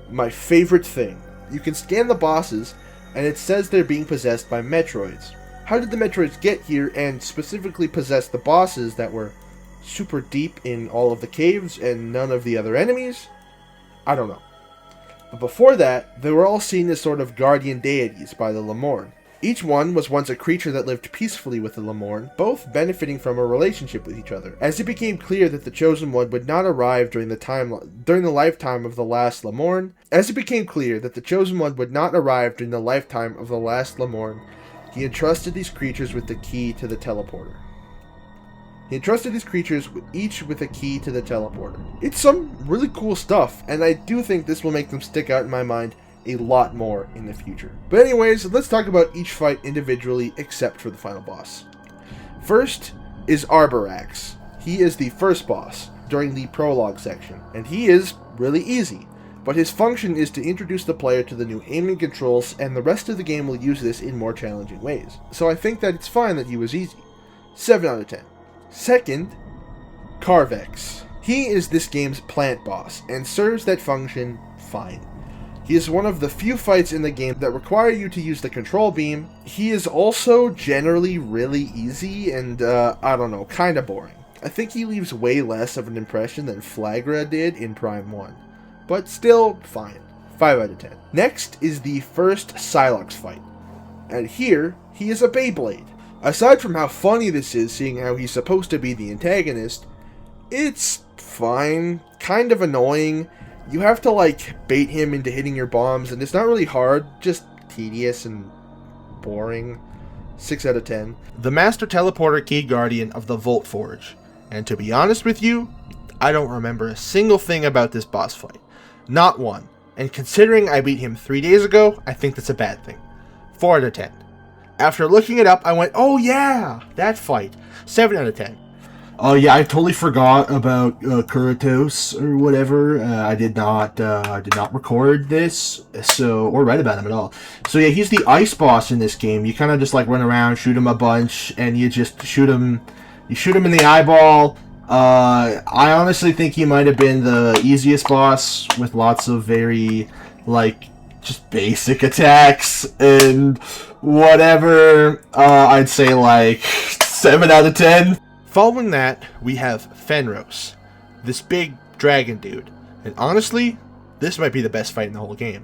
My favorite thing. You can scan the bosses, and it says they're being possessed by Metroids. How did the Metroids get here and specifically possess the bosses that were super deep in all of the caves and none of the other enemies? I don't know. But before that, they were all seen as sort of guardian deities by the Lemorn. Each one was once a creature that lived peacefully with the Lemorn, both benefiting from a relationship with each other. As it became clear that the Chosen One would not arrive during the lifetime of the last Lemorn, he entrusted these creatures with the key to the teleporter. Each with a key to the teleporter. It's some really cool stuff, and I do think this will make them stick out in my mind a lot more in the future. But anyways, let's talk about each fight individually except for the final boss. First is Arbarax. He is the first boss during the prologue section, and he is really easy. But his function is to introduce the player to the new aiming controls, and the rest of the game will use this in more challenging ways. So I think that it's fine that he was easy. 7 out of 10. Second, Carvex. He is this game's plant boss, and serves that function fine. He is one of the few fights in the game that require you to use the control beam. He is also generally really easy and, I don't know, kinda boring. I think he leaves way less of an impression than Flagra did in Prime 1. But still, fine. 5 out of 10. Next is the first Psylocke fight. And here, he is a Beyblade. Aside from how funny this is, seeing how he's supposed to be the antagonist, it's fine. Kind of annoying. You have to, bait him into hitting your bombs, and it's not really hard, just tedious and boring. 6 out of 10. The Master Teleporter Key Guardian of the Volt Forge. And to be honest with you, I don't remember a single thing about this boss fight. Not one. And considering I beat him 3 days ago, I think that's a bad thing. 4 out of 10. After looking it up, I went, oh yeah, that fight. 7 out of 10. Oh yeah, I totally forgot about Kuritos or whatever. I did not record this, or write about him at all. So yeah, he's the ice boss in this game. You kind of just like run around, shoot him a bunch, and you just shoot him. You shoot him in the eyeball. I honestly think he might have been the easiest boss with lots of very like just basic attacks and whatever. I'd say like 7 out of 10. Following that, we have Fenros, this big dragon dude, and honestly, this might be the best fight in the whole game.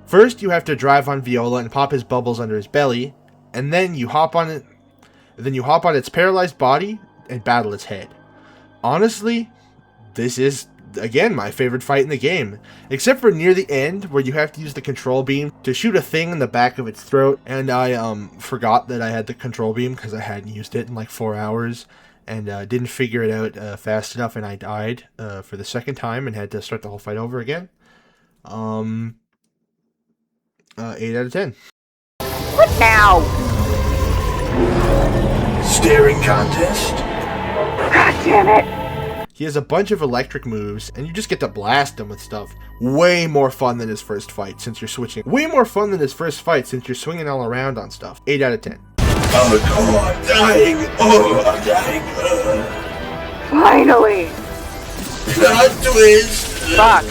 First, you have to drive on Viola and pop his bubbles under his belly, and then you hop on it. Then you hop on its paralyzed body and battle its head. Honestly, this is again my favorite fight in the game, except for near the end where you have to use the control beam to shoot a thing in the back of its throat, and I forgot that I had the control beam because I hadn't used it in like 4 hours. And didn't figure it out fast enough, and I died for the second time and had to start the whole fight over again. 8 out of 10. What now? Staring contest? God damn it. He has a bunch of electric moves, and you just get to blast him with stuff. Way more fun than his first fight, since you're switching. Way more fun than his first fight, since you're swinging all around on stuff. 8 out of 10. Oh, I'm dying! Oh, I'm dying! Finally! Plot twist! Fuck!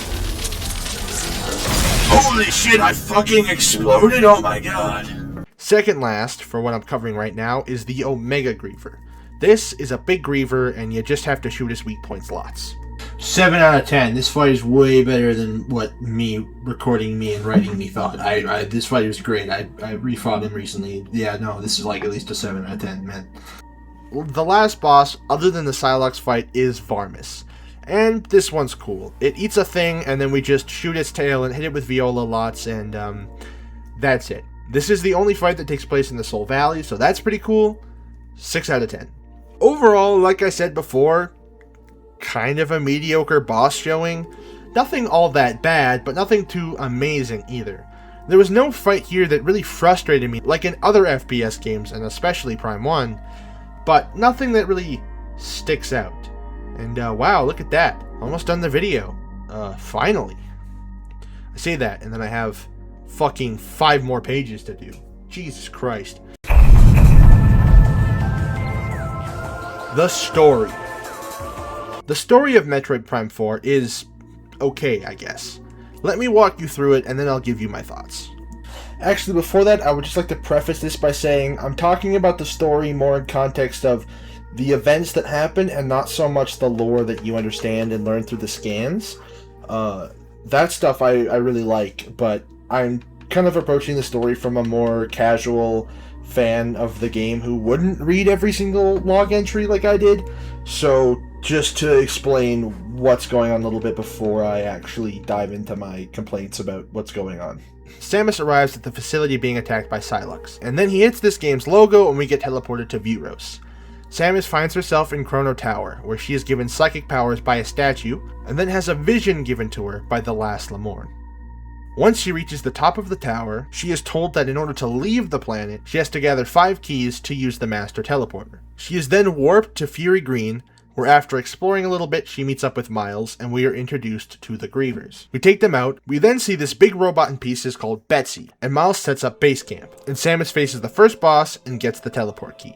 Holy shit, I fucking exploded! Oh my god! Second last, for what I'm covering right now, is the Omega Griever. This is a big Griever, and you just have to shoot his weak points lots. 7 out of 10. This fight is way better than what me recording me and writing me thought. This fight was great. I refought him recently. Yeah, no, this is like at least a 7 out of 10, man. The last boss, other than the Psylocke fight, is Varmus. And this one's cool. It eats a thing, and then we just shoot its tail and hit it with Viola lots, and that's it. This is the only fight that takes place in the Soul Valley, so that's pretty cool. 6 out of 10. Overall, like I said before, kind of a mediocre boss showing. Nothing all that bad, but nothing too amazing either. There was no fight here that really frustrated me like in other FPS games, and especially Prime 1, but nothing that really sticks out. And wow, look at that. Almost done the video. Finally. I say that, and then I have fucking 5 more pages to do. Jesus Christ. The story. The story of Metroid Prime 4 is okay, I guess. Let me walk you through it, and then I'll give you my thoughts. Actually, before that, I would just like to preface this by saying I'm talking about the story more in context of the events that happen, and not so much the lore that you understand and learn through the scans. That stuff I really like, but I'm kind of approaching the story from a more casual fan of the game who wouldn't read every single log entry like I did. So just to explain what's going on a little bit before I actually dive into my complaints about what's going on. Samus arrives at the facility being attacked by Psylocke, and then he hits this game's logo and we get teleported to Vuros. Samus finds herself in Chrono Tower, where she is given psychic powers by a statue, and then has a vision given to her by the last Lamorne. Once she reaches the top of the tower, she is told that in order to leave the planet, she has to gather 5 keys to use the Master Teleporter. She is then warped to Fury Green, where after exploring a little bit, she meets up with Miles, and we are introduced to the Grievers. We take them out, we then see this big robot in pieces called Betsy, and Miles sets up base camp, and Samus faces the first boss and gets the teleport key.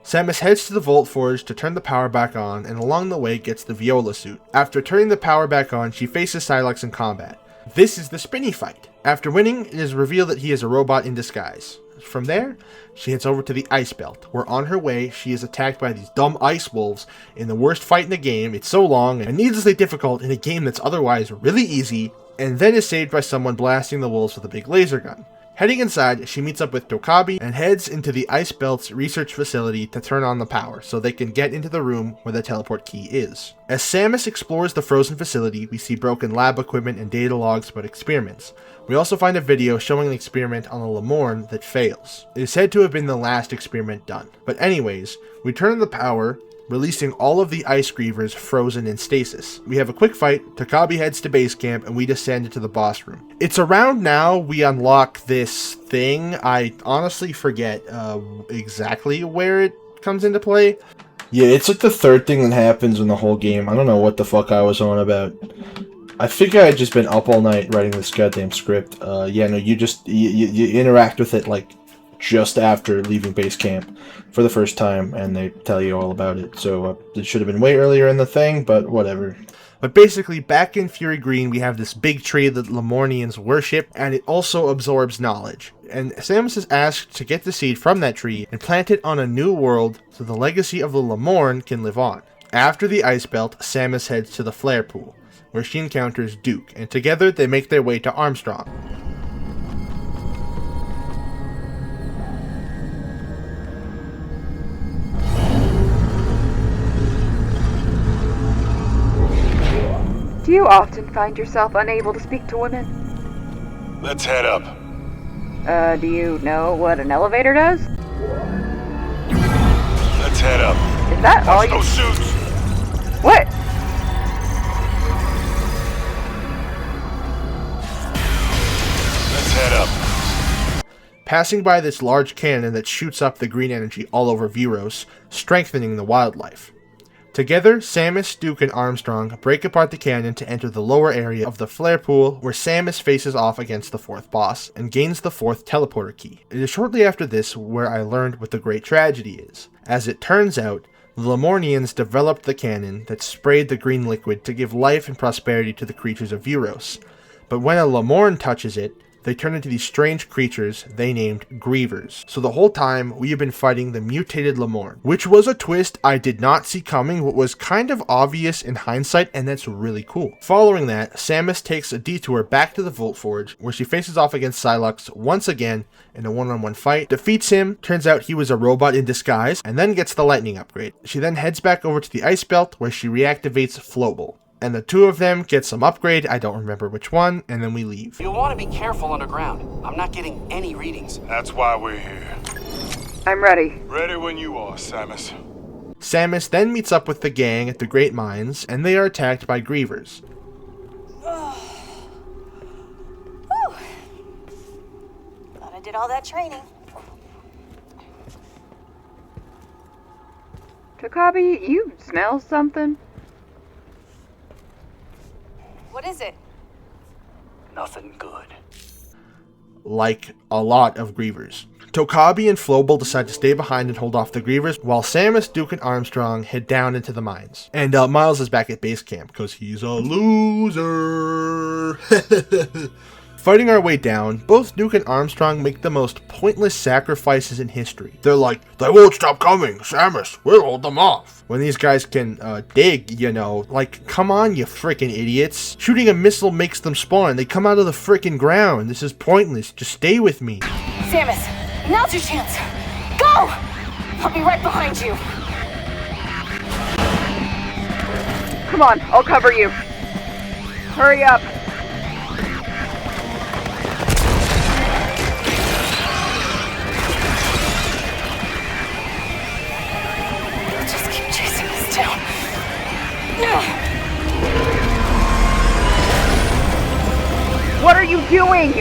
Samus heads to the Volt Forge to turn the power back on, and along the way gets the Viola suit. After turning the power back on, she faces Psylocke in combat. This is the Spinny fight. After winning, it is revealed that he is a robot in disguise. From there, she heads over to the Ice Belt, where on her way, she is attacked by these dumb ice wolves in the worst fight in the game. It's so long and needlessly difficult in a game that's otherwise really easy, and then is saved by someone blasting the wolves with a big laser gun. Heading inside, she meets up with Tokabi and heads into the Ice Belt's research facility to turn on the power so they can get into the room where the teleport key is. As Samus explores the frozen facility, we see broken lab equipment and data logs about experiments. We also find a video showing an experiment on a Lemorn that fails. It is said to have been the last experiment done. But anyways, we turn on the power, releasing all of the ice grievers frozen in stasis. We have a quick fight, Tokabi heads to base camp, and we descend into the boss room. It's around now we unlock this thing. I honestly forget exactly where it comes into play. Yeah, it's like the third thing that happens in the whole game. I don't know what the fuck I was on about. I think I had just been up all night writing this goddamn script. Yeah, no, you interact with it like just after leaving base camp for the first time, and they tell you all about it. So it should have been way earlier in the thing, but whatever. But basically, back in Fury Green, we have this big tree that Lemornians worship, and it also absorbs knowledge. And Samus is asked to get the seed from that tree and plant it on a new world so the legacy of the Lemorn can live on. After the Ice Belt, Samus heads to the Flare Pool, where she encounters Duke, and together they make their way to Armstrong. Do you often find yourself unable to speak to women? Let's head up. Do you know what an elevator does? Let's head up. Is that all you... Those suits! What? Let's head up. Passing by this large cannon that shoots up the green energy all over Viros, strengthening the wildlife. Together, Samus, Duke, and Armstrong break apart the cannon to enter the lower area of the Flare Pool, where Samus faces off against the fourth boss, and gains the fourth teleporter key. It is shortly after this where I learned what the great tragedy is. As it turns out, the Lemornians developed the cannon that sprayed the green liquid to give life and prosperity to the creatures of Viros. But when a Lemorn touches it, they turn into these strange creatures they named Grievers. So the whole time, we have been fighting the mutated Lemorn, which was a twist I did not see coming, but was kind of obvious in hindsight, and that's really cool. Following that, Samus takes a detour back to the Volt Forge, where she faces off against Psylocke once again in a one-on-one fight, defeats him, turns out he was a robot in disguise, and then gets the lightning upgrade. She then heads back over to the Ice Belt, where she reactivates Flobel. And the two of them get some upgrade, I don't remember which one, and then we leave. You'll want to be careful underground. I'm not getting any readings. That's why we're here. I'm ready. Ready when you are, Samus. Samus then meets up with the gang at the Great Mines, and they are attacked by Grievers. Thought I did all that training. Tokabi, you smell something? What is it? Nothing good. Like a lot of Grievers. Tokabi and Flobel decide to stay behind and hold off the Grievers, while Samus, Duke, and Armstrong head down into the mines. And Miles is back at base camp, because he's a loser. Fighting our way down, both Duke and Armstrong make the most pointless sacrifices in history. They're like, they won't stop coming, Samus, we'll hold them off. When these guys can dig, you know, like, come on, you frickin' idiots. Shooting a missile makes them spawn. They come out of the frickin' ground. This is pointless. Just stay with me. Samus, now's your chance. Go! I'll be right behind you. Come on, I'll cover you. Hurry up. What are you doing?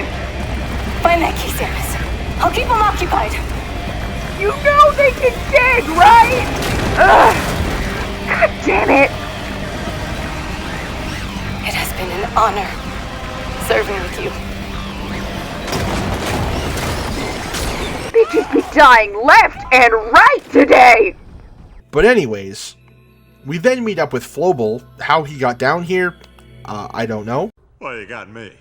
Find that key, Samus. I'll keep them occupied. You know they can dig, right? Ugh. God damn it. It has been an honor serving with you. Bitches be dying left and right today. But anyways, we then meet up with Flobel. How he got down here, I don't know. Well, you got me.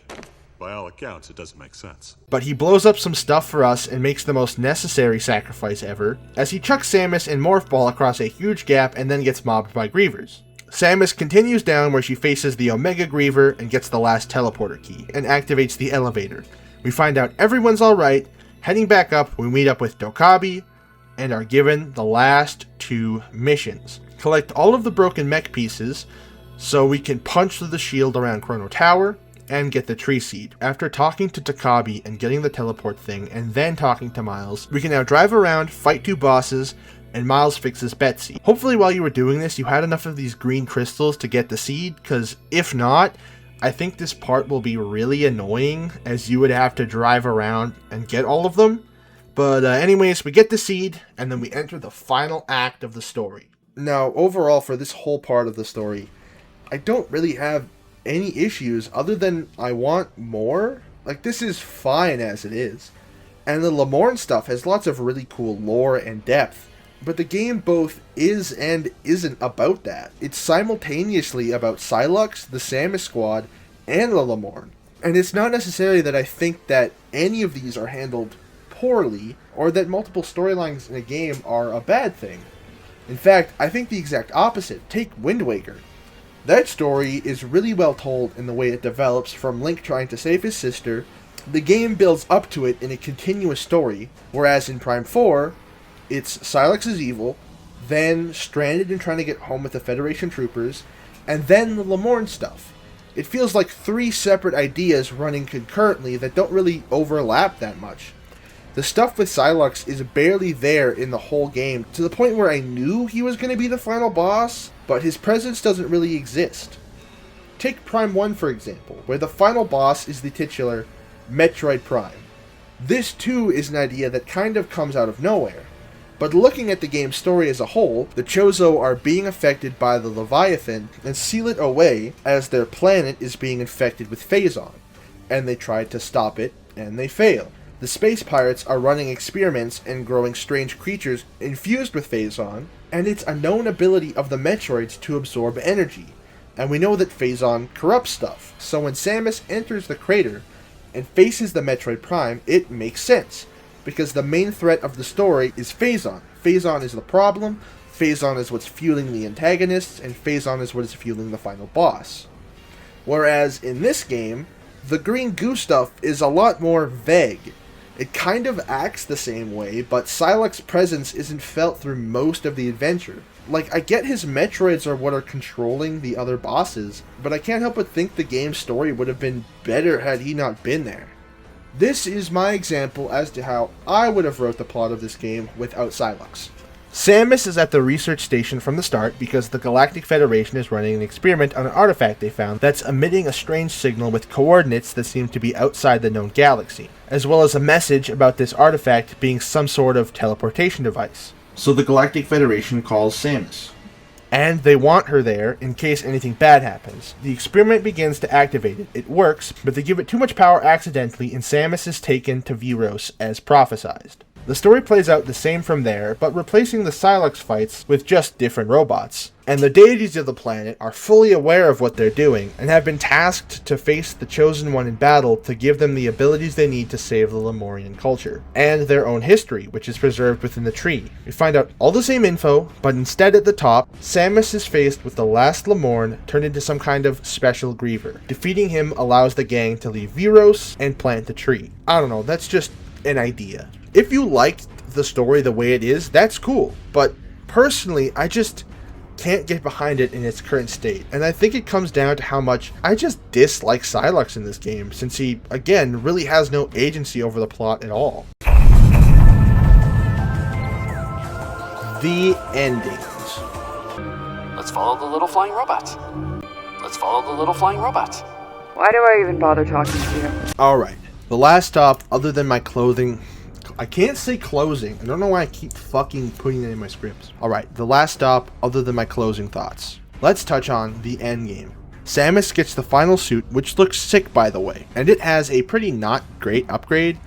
By all accounts, it doesn't make sense. But he blows up some stuff for us and makes the most necessary sacrifice ever, as he chucks Samus and Morph Ball across a huge gap and then gets mobbed by Grievers. Samus continues down where she faces the Omega Griever and gets the last teleporter key, and activates the elevator. We find out everyone's alright. Heading back up, we meet up with Dokabi and are given the last 2 missions. Collect all of the broken mech pieces so we can punch through the shield around Chrono Tower and get the tree seed. After talking to Dokabi and getting the teleport thing and then talking to Miles, we can now drive around, fight 2 bosses, and Miles fixes Betsy. Hopefully while you were doing this, you had enough of these green crystals to get the seed, because if not, I think this part will be really annoying, as you would have to drive around and get all of them. But anyways, we get the seed, and then we enter the final act of the story. Now, overall, for this whole part of the story, I don't really have any issues other than I want more. Like, this is fine as it is. And the Lamorne stuff has lots of really cool lore and depth. But the game both is and isn't about that. It's simultaneously about Sylux, the Samus Squad, and the Lamorne. And it's not necessarily that I think that any of these are handled poorly, or that multiple storylines in a game are a bad thing. In fact, I think the exact opposite. Take Wind Waker. That story is really well told in the way it develops from Link trying to save his sister. The game builds up to it in a continuous story, whereas in Prime 4, it's Sylux is evil, then stranded and trying to get home with the Federation troopers, and then the Lamorne stuff. It feels like 3 separate ideas running concurrently that don't really overlap that much. The stuff with Sylux is barely there in the whole game, to the point where I knew he was going to be the final boss, but his presence doesn't really exist. Take Prime 1 for example, where the final boss is the titular Metroid Prime. This too is an idea that kind of comes out of nowhere. But looking at the game's story as a whole, the Chozo are being affected by the Leviathan and seal it away as their planet is being infected with Phazon. And they try to stop it, and they fail. The space pirates are running experiments and growing strange creatures infused with Phazon, and it's a known ability of the Metroids to absorb energy. And we know that Phazon corrupts stuff, so when Samus enters the crater and faces the Metroid Prime, it makes sense. Because the main threat of the story is Phazon. Phazon is the problem, Phazon is what's fueling the antagonists, and Phazon is what is fueling the final boss. Whereas in this game, the green goo stuff is a lot more vague. It kind of acts the same way, but Sylux's presence isn't felt through most of the adventure. Like, I get his Metroids are what are controlling the other bosses, but I can't help but think the game's story would have been better had he not been there. This is my example as to how I would have wrote the plot of this game without Sylux. Samus is at the research station from the start because the Galactic Federation is running an experiment on an artifact they found that's emitting a strange signal with coordinates that seem to be outside the known galaxy, as well as a message about this artifact being some sort of teleportation device. So the Galactic Federation calls Samus. And they want her there in case anything bad happens. The experiment begins to activate it. It works, but they give it too much power accidentally and Samus is taken to Viros as prophesized. The story plays out the same from there, but replacing the Sylux fights with just different robots. And the deities of the planet are fully aware of what they're doing, and have been tasked to face the Chosen One in battle to give them the abilities they need to save the Lemurian culture, and their own history, which is preserved within the tree. We find out all the same info, but instead at the top, Samus is faced with the last Lemorne turned into some kind of special griever. Defeating him allows the gang to leave Viros and plant the tree. I don't know, that's just an idea. If you liked the story the way it is, that's cool, but personally, I just can't get behind it in its current state, and I think it comes down to how much I just dislike Sylux in this game, since he, again, really has no agency over the plot at all. The endings. Let's follow the little flying robots. Let's follow the little flying robots. Why do I even bother talking to you? Alright, the last stop, other than my clothing... I can't say closing. I don't know why I keep fucking putting it in my scripts. Alright, the last stop, other than my closing thoughts. Let's touch on the endgame. Samus gets the final suit, which looks sick by the way, and it has a pretty not great upgrade.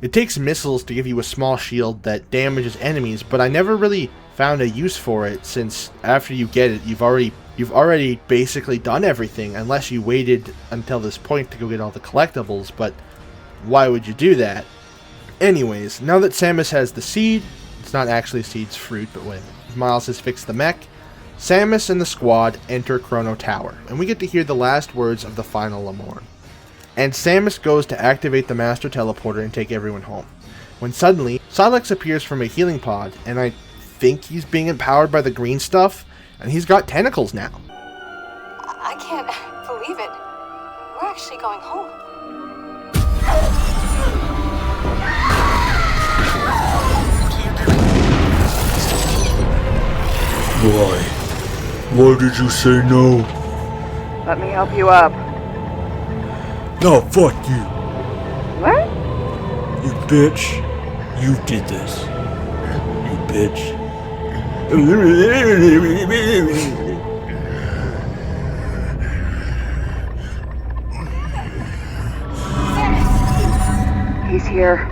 It takes missiles to give you a small shield that damages enemies, but I never really found a use for it, since after you get it, you've already basically done everything, unless you waited until this point to go get all the collectibles, but why would you do that? Anyways, now that Samus has the seed, it's not actually a seed, it's fruit, but when Miles has fixed the mech, Samus and the squad enter Chrono Tower, and we get to hear the last words of the final Lamorne. and Samus goes to activate the Master Teleporter and take everyone home. When suddenly, Silex appears from a healing pod, and I think he's being empowered by the green stuff, and he's got tentacles now. I can't believe it. We're actually going home. Why? Why did you say no? Let me help you up. No, fuck you. What? You bitch. You did this. You bitch. He's here.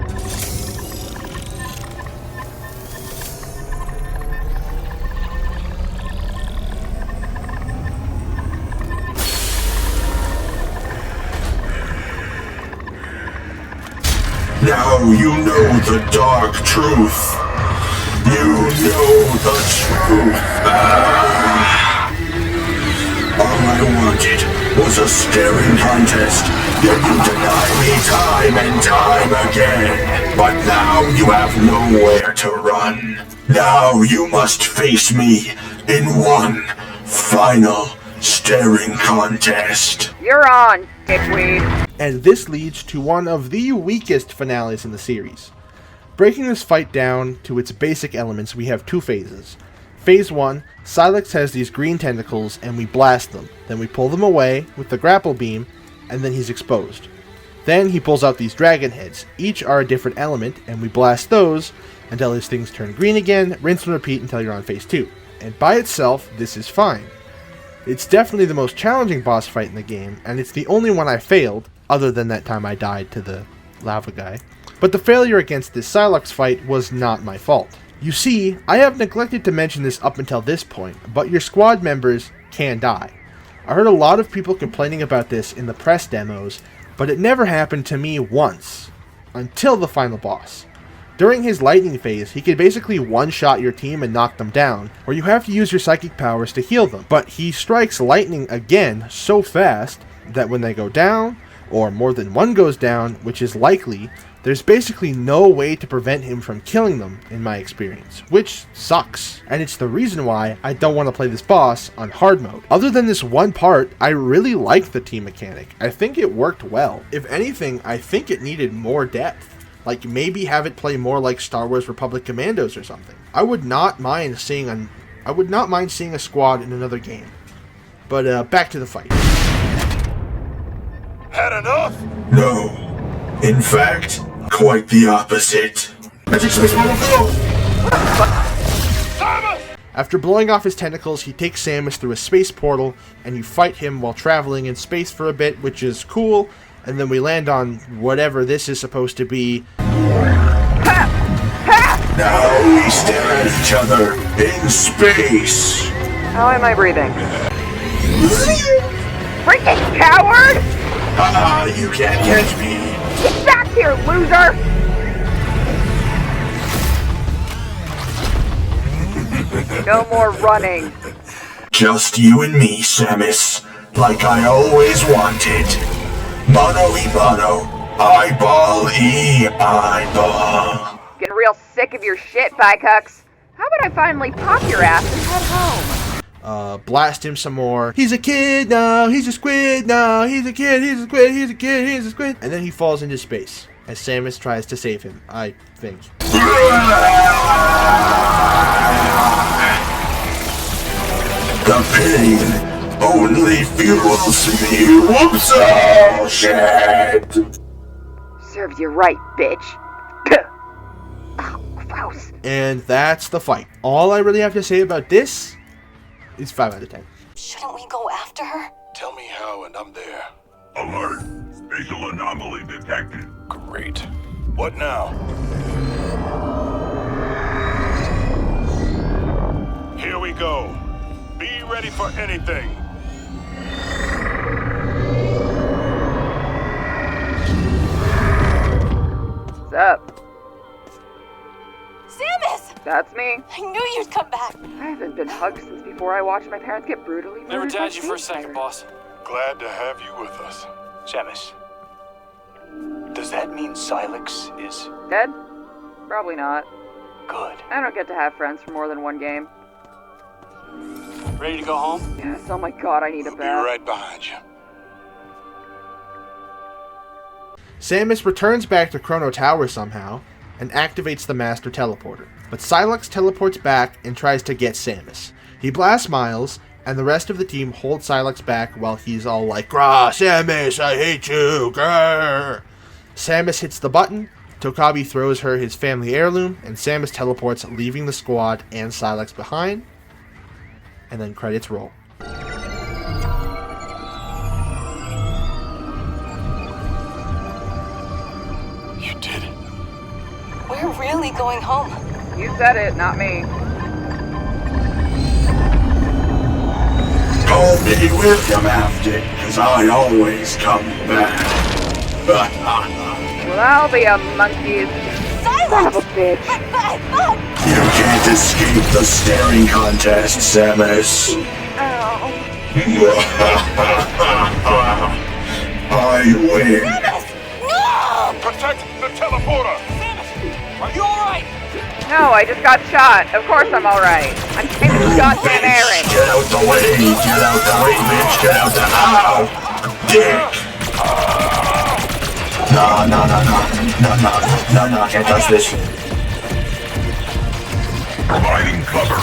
Now you know the dark truth. You know the truth. All I wanted was a staring contest, yet you deny me time and time again. But now you have nowhere to run. Now you must face me in one final staring contest. You're on, dickweed. And this leads to one of the weakest finales in the series. Breaking this fight down to its basic elements, we have two phases. Phase 1, Silex has these green tentacles and we blast them. Then we pull them away with the grapple beam, and then he's exposed. Then he pulls out these dragon heads. Each are a different element, and we blast those until his things turn green again, rinse and repeat until you're on phase 2. And by itself, this is fine. It's definitely the most challenging boss fight in the game, and it's the only one I failed, other than that time I died to the lava guy. But the failure against this Silex fight was not my fault. You see, I have neglected to mention this up until this point, but your squad members can die. I heard a lot of people complaining about this in the press demos, but it never happened to me once, until the final boss. During his lightning phase, he could basically one-shot your team and knock them down, or you have to use your psychic powers to heal them. But he strikes lightning again so fast that when they go down, or more than one goes down, which is likely, there's basically no way to prevent him from killing them, in my experience, which sucks. And it's the reason why I don't want to play this boss on hard mode. Other than this one part, I really liked the team mechanic. I think it worked well. If anything, I think it needed more depth. Like, maybe have it play more like Star Wars Republic Commandos or something. I would not mind seeing a squad in another game. But back to the fight. Had enough? No. In fact, quite the opposite. Magic Space Model go! After blowing off his tentacles, he takes Samus through a space portal, and you fight him while traveling in space for a bit, which is cool. And then we land on whatever this is supposed to be. Now we stare at each other in space. How am I breathing? Freaking coward! You can't catch me. Get back here, loser! No more running. Just you and me, Samus. Like I always wanted. Mono-e-mono, eyeball-e-eyeball. Getting real sick of your shit, Bikucks. How about I finally pop your ass and head home? Blast him some more. He's a kid now, he's a squid now, he's a kid, he's a squid, he's a kid, he's a squid. And then he falls into space, as Samus tries to save him, I think. The pain only fuels me. Whoops, oh shit. Serves you right, bitch. Oh, gross. And that's the fight. All I really have to say about this is 5 out of 10. Shouldn't we go after her? Tell me how and I'm there. Alert! Spatial anomaly detected. Great. What now? Here we go. Be ready for anything. What's up? Samus! That's me. I knew you'd come back. I haven't been hugged since before I watched my parents get brutally murdered. Never doubted you for a second, boss. Glad to have you with us. Samus, Does that mean Silex is... Dead? Probably not. Good. I don't get to have friends for more than one game. Ready to go home? Yes, oh my god, I need a bath. Be right behind you. Samus returns back to Chrono Tower somehow, and activates the Master Teleporter. But Silex teleports back and tries to get Samus. He blasts Miles, and the rest of the team hold Silex back while he's all like, "Grah, Samus, I hate you, grr!" Samus hits the button, Tokabi throws her his family heirloom, and Samus teleports, leaving the squad and Silex behind. And then credits roll. You did it. We're really going home. You said it, not me. Call me William Afton, cause I always come back. Well, I'll be a monkey. Son of a bitch. You can't escape the staring contest, Samus. Oh. I win. No! Protect the teleporter! Are you alright? No, I just got shot. Of course I'm alright. I'm Samus goddamn Aaron. Get out the way! Get out the way, bitch! Get out the... Ow! Dick! No, can't touch this. Providing cover.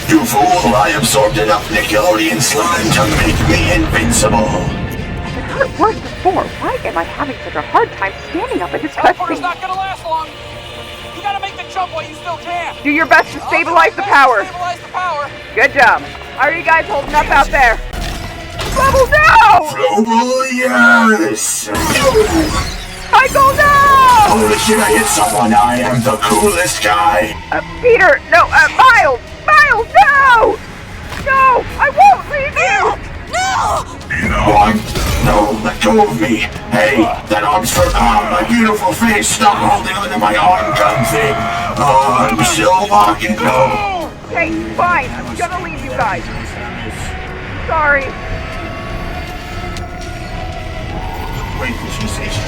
You fool! I absorbed enough Nickelodeon slime to make me invincible! I've heard worse before. Why am I having such a hard time standing up in this Teleporter's cutscene? not gonna last long. You gotta make the jump while you still can. Do your best to stabilize the power. Stabilize the power. Good job. How are you guys holding up out there? Bubble, no! Global, yes! Michael, no! Holy shit, I hit someone! I am the coolest guy! Peter, no, Miles! Miles, no! No, I won't leave you! No! No, let go of me! Hey, that arm's for... my beautiful face! Stop holding onto my arm gun thing! I'm still walking, no! Okay, fine, I'm gonna leave you guys. Sorry. Wait, did she say she's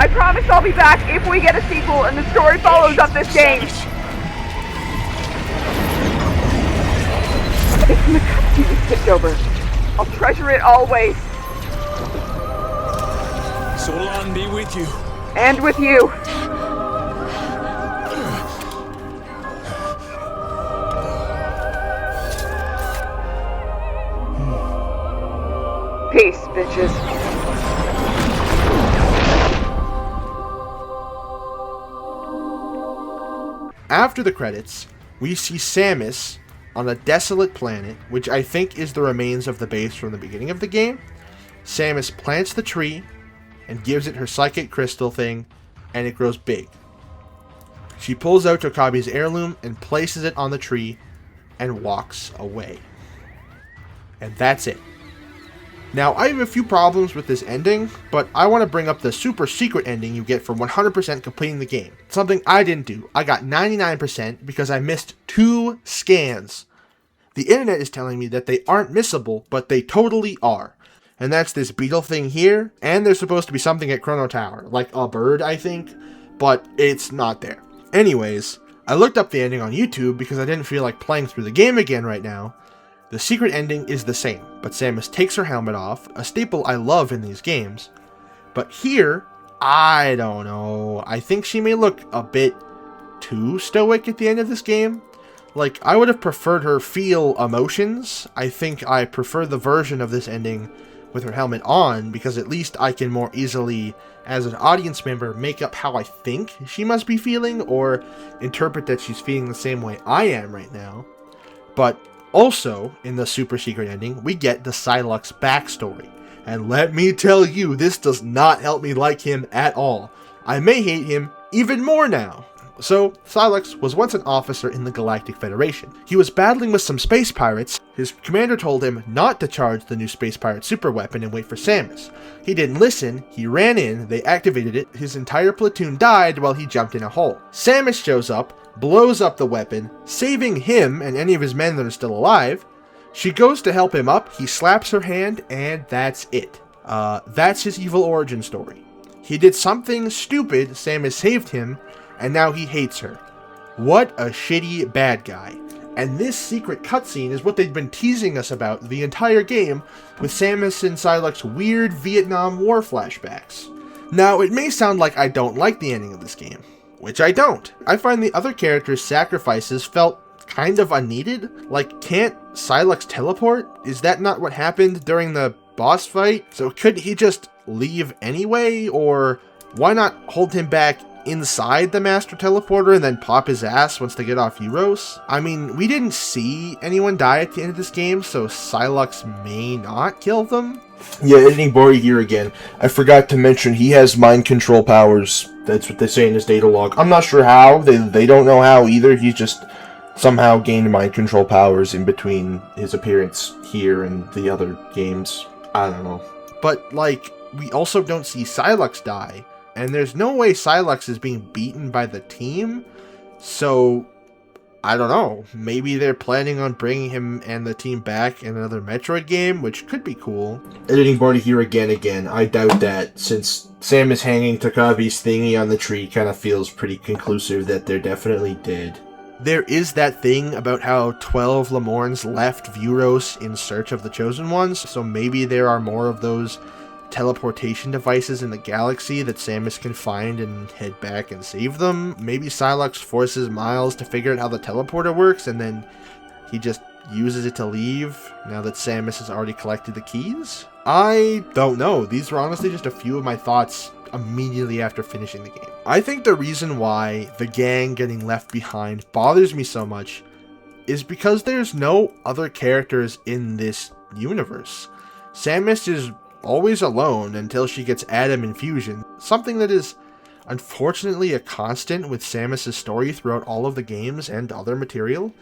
I promise I'll be back if we get a sequel and the story follows up this game. It's in the cutscene we skipped over. I'll treasure it always. Solon be with you. And with you. Peace, bitches. After the credits, we see Samus on a desolate planet, which I think is the remains of the base from the beginning of the game. Samus plants the tree and gives it her psychic crystal thing, and it grows big. She pulls out Tokabi's heirloom and places it on the tree and walks away. And that's it. Now, I have a few problems with this ending, but I want to bring up the super secret ending you get for 100% completing the game. Something I didn't do. I got 99% because I missed 2 scans. The internet is telling me that they aren't missable, but they totally are. And that's this beetle thing here, and there's supposed to be something at Chrono Tower, like a bird, I think, but it's not there. Anyways, I looked up the ending on YouTube because I didn't feel like playing through the game again right now. The secret ending is the same, but Samus takes her helmet off, a staple I love in these games. But here, I don't know, I think she may look a bit too stoic at the end of this game. Like, I would have preferred her feel emotions. I think I prefer the version of this ending with her helmet on, because at least I can more easily, as an audience member, make up how I think she must be feeling, or interpret that she's feeling the same way I am right now. But also, in the super secret ending, we get the Psylocke backstory. And let me tell you, this does not help me like him at all. I may hate him even more now. So, Psylocke was once an officer in the Galactic Federation. He was battling with some space pirates. His commander told him not to charge the new space pirate super weapon and wait for Samus. He didn't listen, he ran in, they activated it, his entire platoon died while he jumped in a hole. Samus shows up, blows up the weapon, saving him and any of his men that are still alive. She goes to help him up, he slaps her hand, and that's it. That's his evil origin story. He did something stupid, Samus saved him, and now he hates her. What a shitty bad guy. And this secret cutscene is what they've been teasing us about the entire game, with Samus and Psylocke's weird Vietnam War flashbacks. Now, it may sound like I don't like the ending of this game, which I don't. I find the other characters' sacrifices felt kind of unneeded. Like, can't Psylocke teleport? Is that not what happened during the boss fight? So could he just leave anyway? Or why not hold him back inside the Master Teleporter and then pop his ass once they get off Euros? I mean, we didn't see anyone die at the end of this game, so Psylocke may not kill them. Yeah, editing Bori here again. I forgot to mention he has mind control powers. That's what they say in his data log. I'm not sure how. They don't know how either. He's just somehow gained mind control powers in between his appearance here and the other games. I don't know. But, like, we also don't see Psylocke die. And there's no way Psylocke is being beaten by the team, so I don't know. Maybe they're planning on bringing him and the team back in another Metroid game, which could be cool. Editing Barty here again. I doubt that, since Sam is hanging Takabi's thingy on the tree, kind of feels pretty conclusive that they're definitely dead. There is that thing about how 12 Lemorns left Vuros in search of the Chosen Ones, so maybe there are more of those teleportation devices in the galaxy that Samus can find and head back and save them. Maybe Psylocke forces Miles to figure out how the teleporter works and then he just uses it to leave now that Samus has already collected the keys? I don't know. These were honestly just a few of my thoughts immediately after finishing the game. I think the reason why the gang getting left behind bothers me so much is because there's no other characters in this universe. Samus is always alone until she gets Adam Infusion, something that is unfortunately a constant with Samus' story throughout all of the games and other material,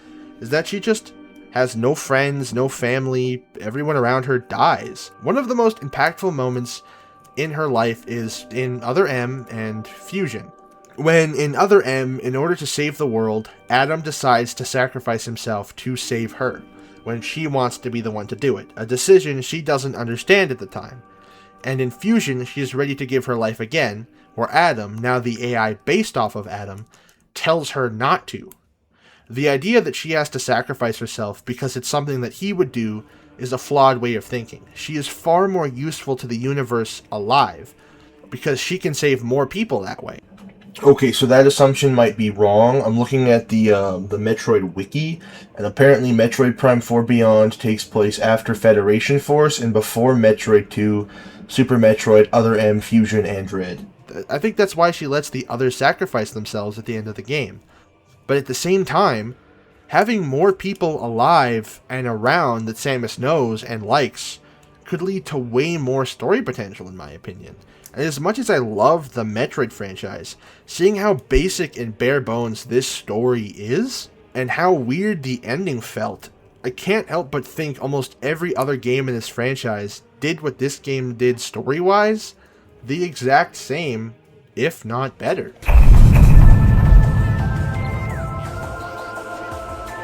is that she just has no friends, no family, everyone around her dies. One of the most impactful moments in her life is in Other M and Fusion. When in Other M, in order to save the world, Adam decides to sacrifice himself to save her, when she wants to be the one to do it, a decision she doesn't understand at the time. And in Fusion, she is ready to give her life again, where Adam, now the AI based off of Adam, tells her not to. The idea that she has to sacrifice herself because it's something that he would do is a flawed way of thinking. She is far more useful to the universe alive, because she can save more people that way. Okay, so that assumption might be wrong. I'm looking at the Metroid wiki, and apparently Metroid Prime 4 Beyond takes place after Federation Force and before Metroid 2, Super Metroid, Other M, Fusion, and Dread. I think that's why she lets the others sacrifice themselves at the end of the game. But at the same time, having more people alive and around that Samus knows and likes could lead to way more story potential, in my opinion. And as much as I love the Metroid franchise, seeing how basic and bare bones this story is, and how weird the ending felt, I can't help but think almost every other game in this franchise did what this game did story-wise, the exact same, if not better.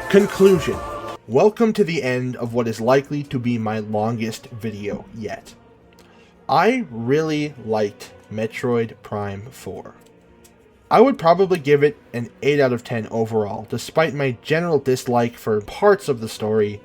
Conclusion. Welcome to the end of what is likely to be my longest video yet. I really liked Metroid Prime 4. I would probably give it an 8 out of 10 overall, despite my general dislike for parts of the story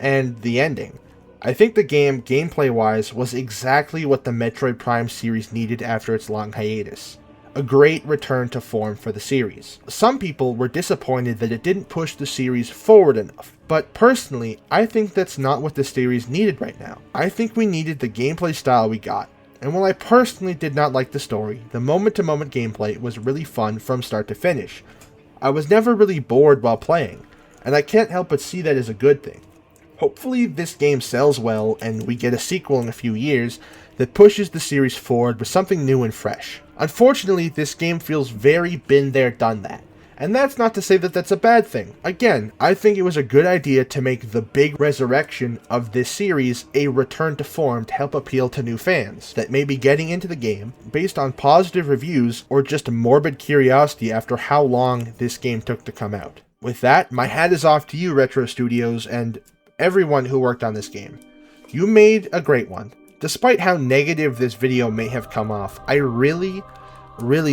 and the ending. I think the game, gameplay-wise, was exactly what the Metroid Prime series needed after its long hiatus. A great return to form for the series. Some people were disappointed that it didn't push the series forward enough, but personally, I think that's not what the series needed right now. I think we needed the gameplay style we got, and while I personally did not like the story, the moment-to-moment gameplay was really fun from start to finish. I was never really bored while playing, and I can't help but see that as a good thing. Hopefully this game sells well and we get a sequel in a few years that pushes the series forward with something new and fresh. Unfortunately, this game feels very been there, done that. And that's not to say that that's a bad thing. Again, I think it was a good idea to make the big resurrection of this series a return to form to help appeal to new fans that may be getting into the game based on positive reviews or just morbid curiosity after how long this game took to come out. With that, my hat is off to you, Retro Studios, and everyone who worked on this game. You made a great one, despite how negative this video may have come off, I really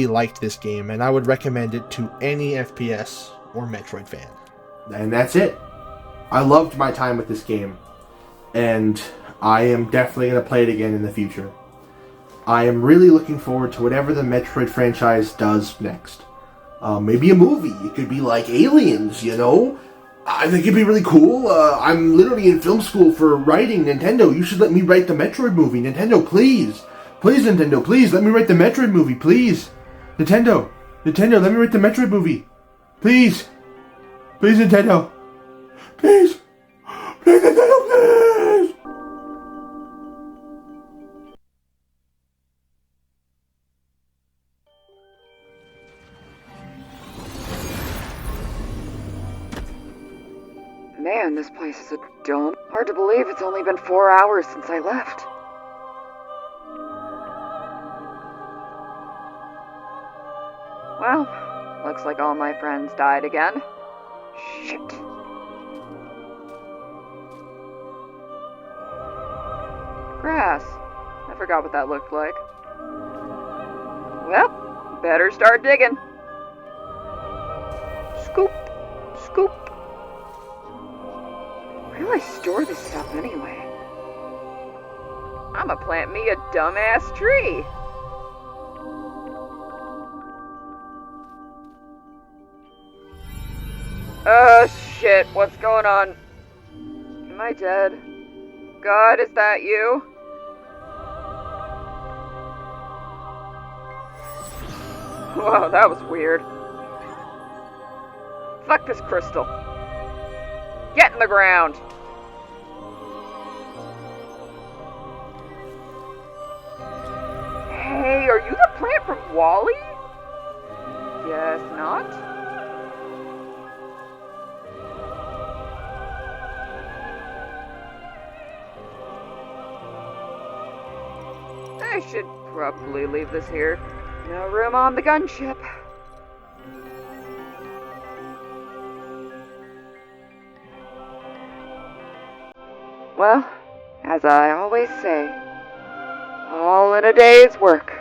liked this game, and I would recommend it to any FPS or Metroid fan. And that's it. I loved my time with this game, and I am definitely going to play it again in the future. I am really looking forward to whatever the Metroid franchise does next. Maybe a movie. It could be like Aliens, you know? I think it'd be really cool. I'm literally in film school for writing. Nintendo, you should let me write the Metroid movie. Nintendo, please. Please, Nintendo, please, let me write the Metroid movie, please. Nintendo, let me write the Metroid movie. Please. Please, Nintendo. Please. Please, Nintendo, please. Man, this place is a dome. Hard to believe it's only been 4 hours since I left. Well, looks like all my friends died again. Shit. Grass. I forgot what that looked like. Well, better start digging. Scoop. Scoop. Where do I store this stuff anyway? I'ma plant me a dumbass tree. Oh shit, what's going on? Am I dead? God, is that you? Whoa, that was weird. Fuck this crystal. Get in the ground! Hey, are you the plant from WALL-E? Guess not. I should probably leave this here. No room on the gunship. Well, as I always say, all in a day's work